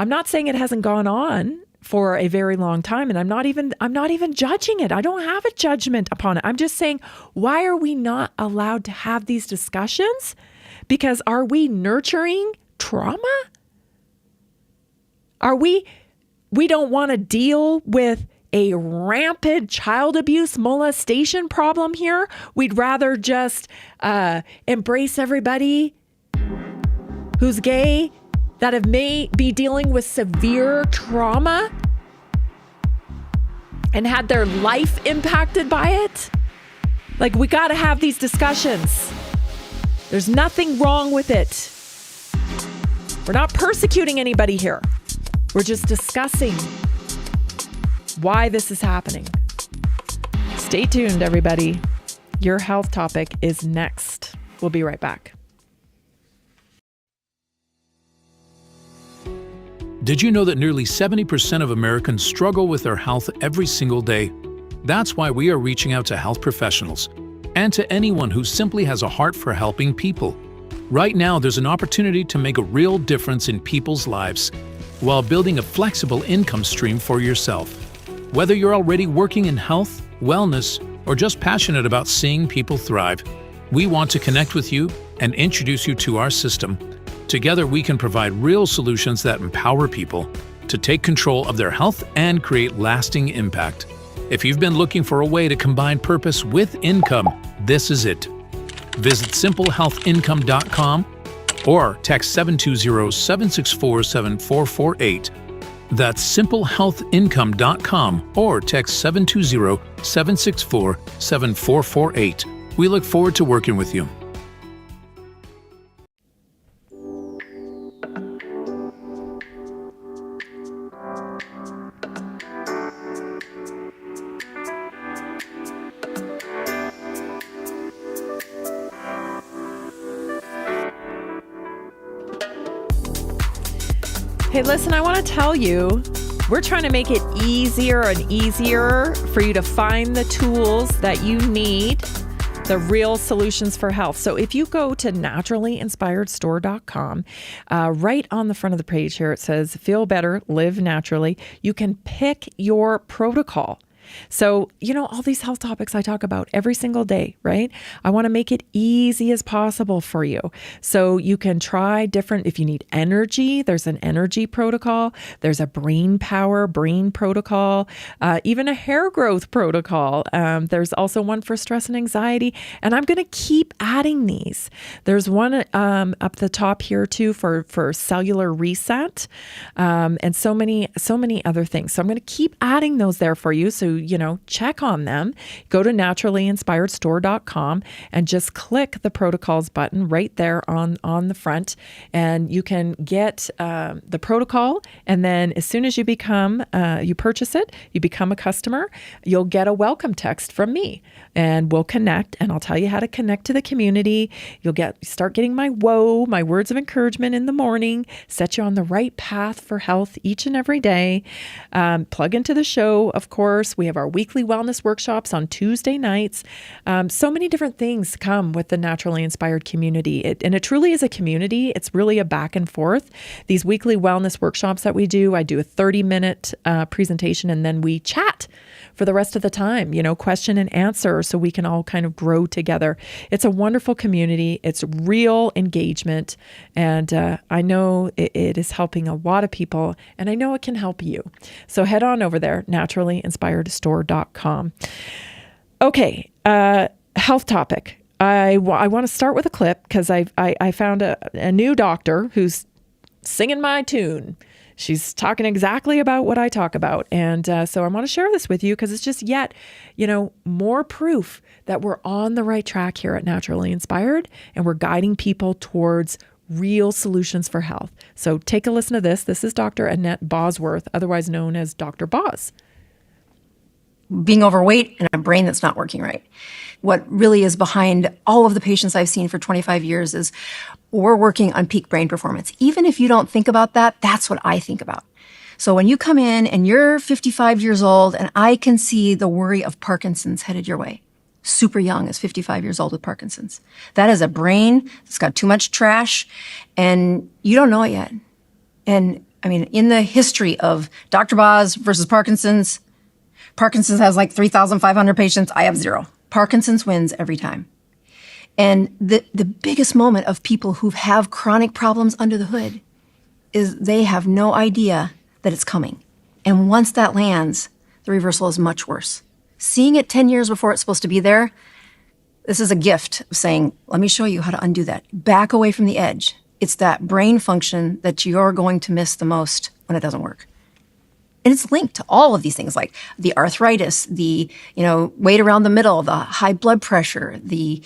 I'm not saying it hasn't gone on for a very long time, and I'm not even judging it. I don't have a judgment upon it. I'm just saying, why are we not allowed to have these discussions? Because are we nurturing trauma? We don't want to deal with a rampant child abuse molestation problem here. We'd rather just embrace everybody who's gay, that may be dealing with severe trauma and had their life impacted by it. Like, we got to have these discussions. There's nothing wrong with it. We're not persecuting anybody here. We're just discussing why this is happening. Stay tuned, everybody. Your health topic is next. We'll be right back. Did you know that nearly 70% of Americans struggle with their health every single day? That's why we are reaching out to health professionals and to anyone who simply has a heart for helping people. Right now, there's an opportunity to make a real difference in people's lives while building a flexible income stream for yourself. Whether you're already working in health, wellness, or just passionate about seeing people thrive, we want to connect with you and introduce you to our system. Together, we can provide real solutions that empower people to take control of their health and create lasting impact. If you've been looking for a way to combine purpose with income, this is it. Visit simplehealthincome.com or text 720-764-7448. That's simplehealthincome.com or text 720-764-7448. We look forward to working with you. Hey, listen, I want to tell you, we're trying to make it easier and easier for you to find the tools that you need, the real solutions for health. So if you go to naturallyinspiredstore.com, right on the front of the page here, it says, feel better, live naturally. You can pick your protocol. So, all these health topics I talk about every single day, right? I want to make it easy as possible for you. So you can try different, if you need energy, there's an energy protocol. There's a brain power, brain protocol, even a hair growth protocol. There's also one for stress and anxiety. And I'm going to keep adding these. There's one up the top here too for cellular reset, and so many other things. So I'm going to keep adding those there for you. So check on them. Go to naturallyinspiredstore.com and just click the protocols button right there on the front. And you can get the protocol. And then as soon as you purchase it, you become a customer, you'll get a welcome text from me and we'll connect and I'll tell you how to connect to the community. You'll start getting my words of encouragement in the morning, set you on the right path for health each and every day. Plug into the show, of course. We have our weekly wellness workshops on Tuesday nights. So many different things come with the Naturally Inspired community. It truly is a community. It's really a back and forth. These weekly wellness workshops that we do, I do a 30-minute presentation and then we chat for the rest of the time, question and answer so we can all kind of grow together. It's a wonderful community. It's real engagement. And I know it is helping a lot of people and I know it can help you. So head on over there, naturallyinspiredstore.com. Okay, health topic. I want to start with a clip because I found a new doctor who's singing my tune. She's talking exactly about what I talk about. And so I want to share this with you because it's just yet, more proof that we're on the right track here at Naturally Inspired and we're guiding people towards real solutions for health. So take a listen to this. This is Dr. Annette Bosworth, otherwise known as Dr. Boz. Being overweight and a brain that's not working right. What really is behind all of the patients I've seen for 25 years is we're working on peak brain performance. Even if you don't think about that, that's what I think about. So when you come in and you're 55 years old and I can see the worry of Parkinson's headed your way, super young is 55 years old with Parkinson's. That is a brain that's got too much trash and you don't know it yet. And I mean, in the history of Dr. Boz versus Parkinson's has like 3,500 patients. I have 0. Parkinson's wins every time. And the biggest moment of people who have chronic problems under the hood is they have no idea that it's coming. And once that lands, the reversal is much worse. Seeing it 10 years before it's supposed to be there, this is a gift of saying, let me show you how to undo that. Back away from the edge. It's that brain function that you're going to miss the most when it doesn't work. And it's linked to all of these things like the arthritis, the weight around the middle, the high blood pressure, the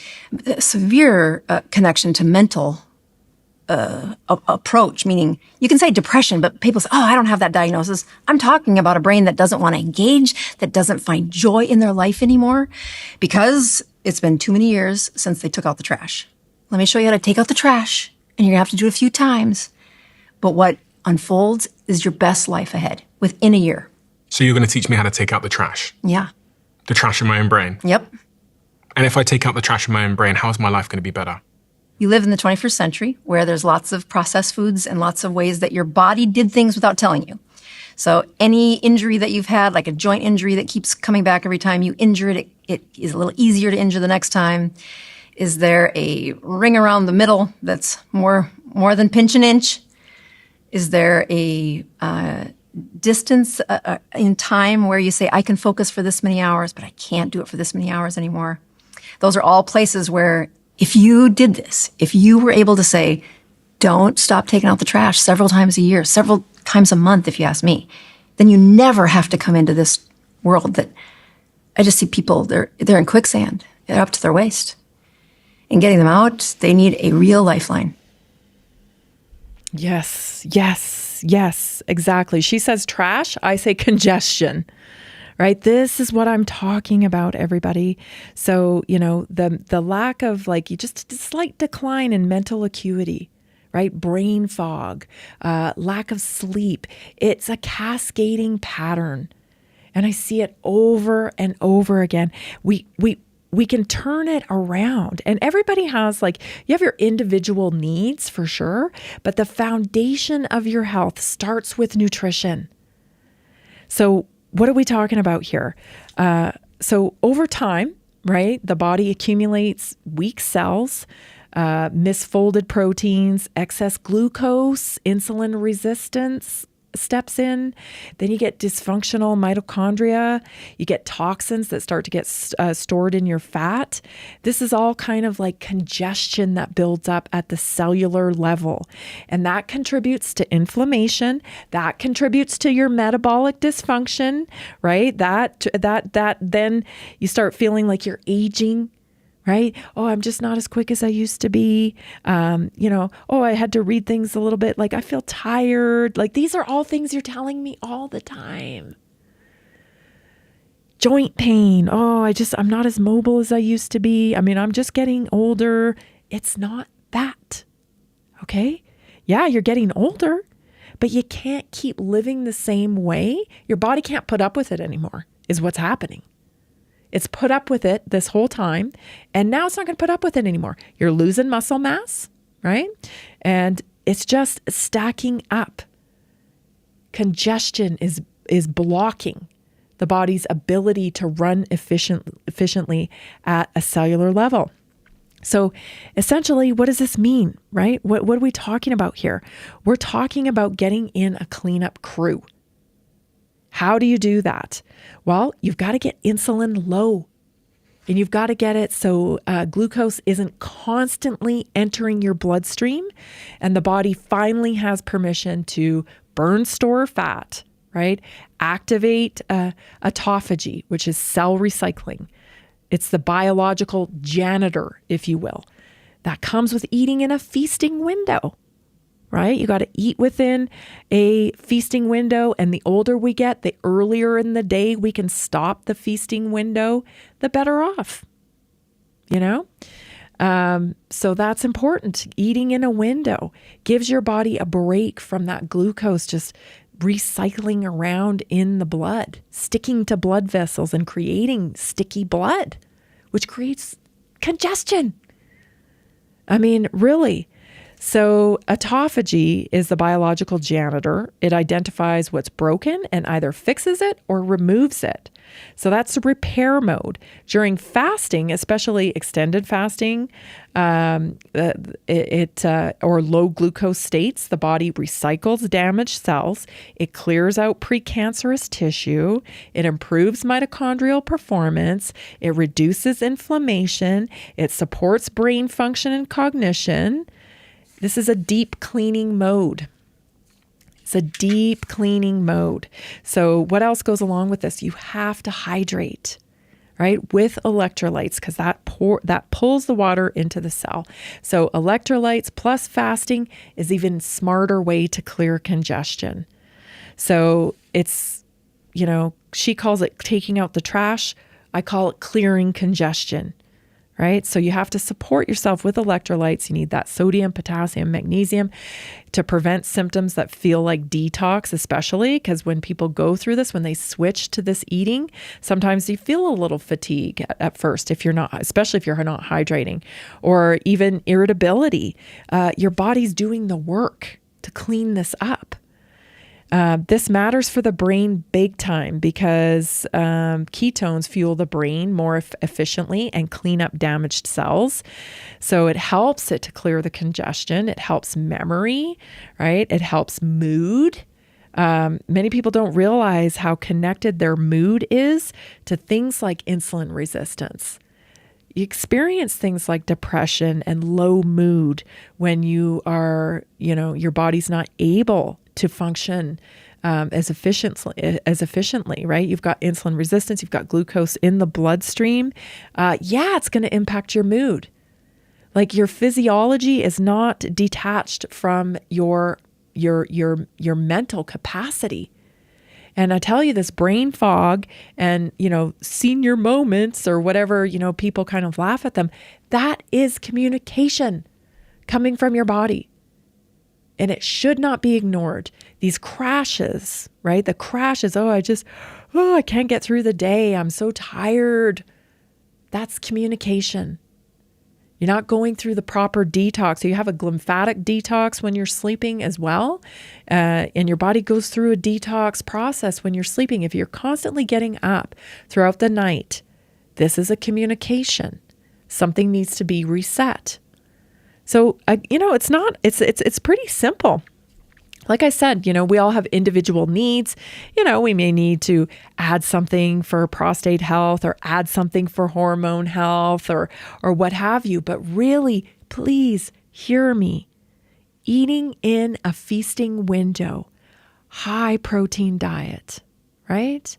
severe connection to mental approach, meaning you can say depression, but people say, oh, I don't have that diagnosis. I'm talking about a brain that doesn't want to engage, that doesn't find joy in their life anymore because it's been too many years since they took out the trash. Let me show you how to take out the trash, and you're going to have to do it a few times. But what unfolds is your best life ahead within a year. So you're going to teach me how to take out the trash? Yeah. The trash in my own brain? Yep. And if I take out the trash in my own brain, how is my life going to be better? You live in the 21st century where there's lots of processed foods and lots of ways that your body did things without telling you. So any injury that you've had, like a joint injury that keeps coming back every time you injure it, it is a little easier to injure the next time. Is there a ring around the middle that's more than pinch an inch? Is there a distance in time where you say, I can focus for this many hours, but I can't do it for this many hours anymore? Those are all places where if you did this, if you were able to say, don't stop taking out the trash several times a year, several times a month, if you ask me, then you never have to come into this world that I just see people, they're in quicksand. They're up to their waist. And getting them out, they need a real lifeline. Yes, exactly. She says trash, I say congestion. Right? This is what I'm talking about, everybody. So, the lack of just a slight decline in mental acuity, right? Brain fog, lack of sleep. It's a cascading pattern. And I see it over and over again. We can turn it around. And everybody has you have your individual needs for sure, but the foundation of your health starts with nutrition. So what are we talking about here? So over time, right, the body accumulates weak cells, misfolded proteins, excess glucose, insulin resistance steps in. Then you get dysfunctional mitochondria. You get toxins that start to get stored in your fat. This is all kind of like congestion that builds up at the cellular level. And that contributes to inflammation. That contributes to your metabolic dysfunction, right? That then you start feeling like you're aging. Right? Oh, I'm just not as quick as I used to be. I had to read things a little bit. I feel tired. These are all things you're telling me all the time. Joint pain. Oh, I'm not as mobile as I used to be. I'm just getting older. It's not that. Okay? Yeah, you're getting older, but you can't keep living the same way. Your body can't put up with it anymore, is what's happening. It's put up with it this whole time, and now it's not going to put up with it anymore. You're losing muscle mass, right? And it's just stacking up. Congestion is blocking the body's ability to run efficiently at a cellular level. So essentially, what does this mean, right? What are we talking about here? We're talking about getting in a cleanup crew. How do you do that? Well, you've got to get insulin low, and you've got to get it so glucose isn't constantly entering your bloodstream, and the body finally has permission to burn store fat, right? Activate autophagy, which is cell recycling. It's the biological janitor, if you will, that comes with eating in a feasting window. Right? You got to eat within a feasting window. And the older we get, the earlier in the day we can stop the feasting window, the better off. So that's important. Eating in a window gives your body a break from that glucose just recycling around in the blood, sticking to blood vessels and creating sticky blood, which creates congestion. Really. So autophagy is the biological janitor. It identifies what's broken and either fixes it or removes it. So that's the repair mode. During fasting, especially extended fasting, or low glucose states, the body recycles damaged cells. It clears out precancerous tissue. It improves mitochondrial performance. It reduces inflammation. It supports brain function and cognition. This is a deep cleaning mode. It's a deep cleaning mode. So what else goes along with this? You have to hydrate, right? With electrolytes, because that pulls the water into the cell. So electrolytes plus fasting is even smarter way to clear congestion. So it's, she calls it taking out the trash. I call it clearing congestion. right? So you have to support yourself with electrolytes. You need that sodium, potassium, magnesium to prevent symptoms that feel like detox, especially because when people go through this, when they switch to this eating, sometimes you feel a little fatigue at first if you're not, especially if you're not hydrating, or even irritability. Your body's doing the work to clean this up. This matters for the brain big time because ketones fuel the brain more efficiently and clean up damaged cells. So it helps it to clear the congestion. It helps memory, right? It helps mood. Many people don't realize how connected their mood is to things like insulin resistance. You experience things like depression and low mood when you are, your body's not able to function as efficiently, right? You've got insulin resistance, you've got glucose in the bloodstream. It's going to impact your mood. Like your physiology is not detached from your mental capacity. And I tell you, this brain fog and, senior moments or whatever, people kind of laugh at them. That is communication coming from your body. And it should not be ignored. These crashes, right? The crashes, I can't get through the day. I'm so tired. That's communication. You're not going through the proper detox. So you have a lymphatic detox when you're sleeping as well. And your body goes through a detox process when you're sleeping. If you're constantly getting up throughout the night, this is a communication. Something needs to be reset. So, it's pretty simple. Like I said, we all have individual needs. We may need to add something for prostate health or add something for hormone health or what have you. But really, please hear me. Eating in a feasting window, high protein diet, right?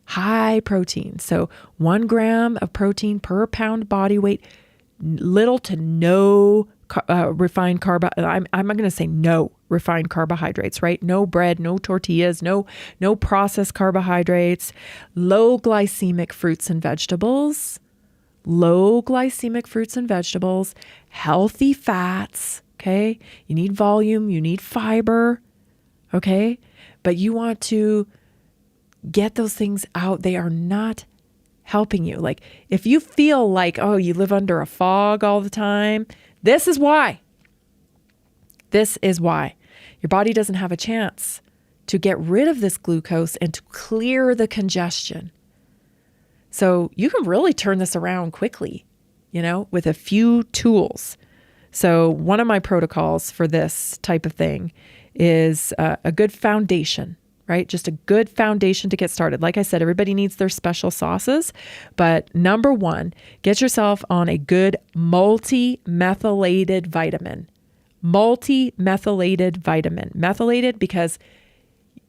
High protein. So 1 gram of protein per pound body weight, little to no refined I'm going to say no refined carbohydrates, right? No bread, no tortillas, no processed carbohydrates, low glycemic fruits and vegetables, healthy fats, okay? You need volume, you need fiber, okay? But you want to get those things out. They are not helping you. Like if you feel like, you live under a fog all the time, this is why. Your body doesn't have a chance to get rid of this glucose and to clear the congestion. So you can really turn this around quickly, with a few tools. So one of my protocols for this type of thing is a good foundation, right? Just a good foundation to get started. Like I said, everybody needs their special sauces, but number 1, get yourself on a good multi-methylated vitamin. Methylated because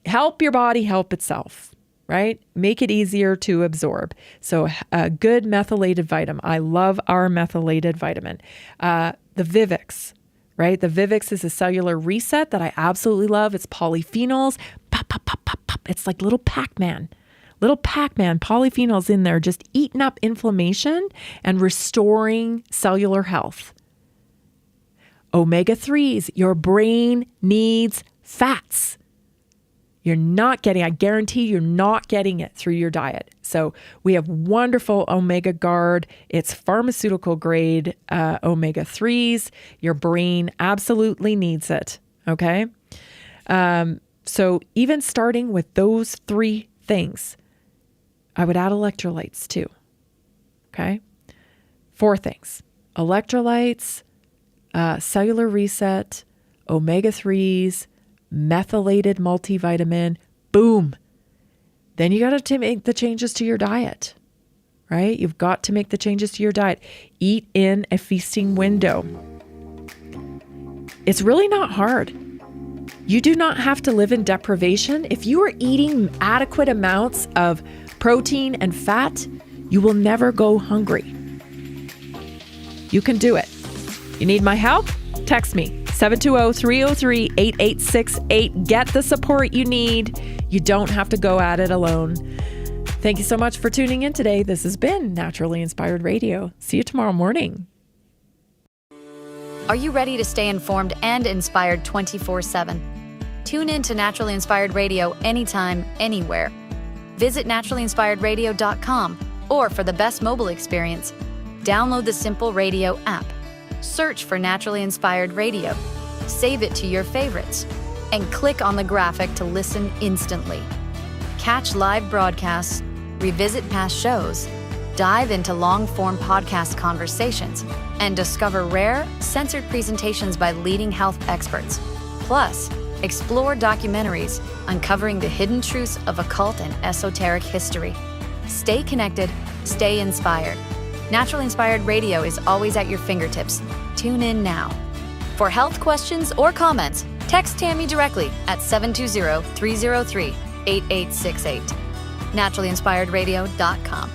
help your body help itself, right? Make it easier to absorb. So a good methylated vitamin. I love our methylated vitamin. The Vivix, right? The Vivix is a cellular reset that I absolutely love. It's polyphenols. Pop, pop, pop, pop, pop. It's like little Pac-Man. Polyphenols in there, just eating up inflammation and restoring cellular health. Omega-3s, your brain needs fats. I guarantee you're not getting it through your diet. So we have wonderful Omega Guard. It's pharmaceutical grade omega-3s. Your brain absolutely needs it. Okay. So even starting with those 3 things, I would add electrolytes too. Okay. 4 things: electrolytes, cellular reset, omega-3s, methylated multivitamin, boom. Then you got to make the changes to your diet, right? You've got to make the changes to your diet. Eat in a feasting window. It's really not hard. You do not have to live in deprivation. If you are eating adequate amounts of protein and fat, you will never go hungry. You can do it. You need my help? Text me, 720-303-8868. Get the support you need. You don't have to go at it alone. Thank you so much for tuning in today. This has been Naturally Inspired Radio. See you tomorrow morning. Are you ready to stay informed and inspired 24/7? Tune in to Naturally Inspired Radio anytime, anywhere. Visit naturallyinspiredradio.com, or for the best mobile experience, download the Simple Radio app. Search for Naturally Inspired Radio, save it to your favorites, and click on the graphic to listen instantly. Catch live broadcasts, revisit past shows, dive into long-form podcast conversations, and discover rare, censored presentations by leading health experts. Plus, explore documentaries uncovering the hidden truths of occult and esoteric history. Stay connected, stay inspired. Naturally Inspired Radio is always at your fingertips. Tune in now. For health questions or comments, text Tammy directly at 720-303-8868. naturallyinspiredradio.com.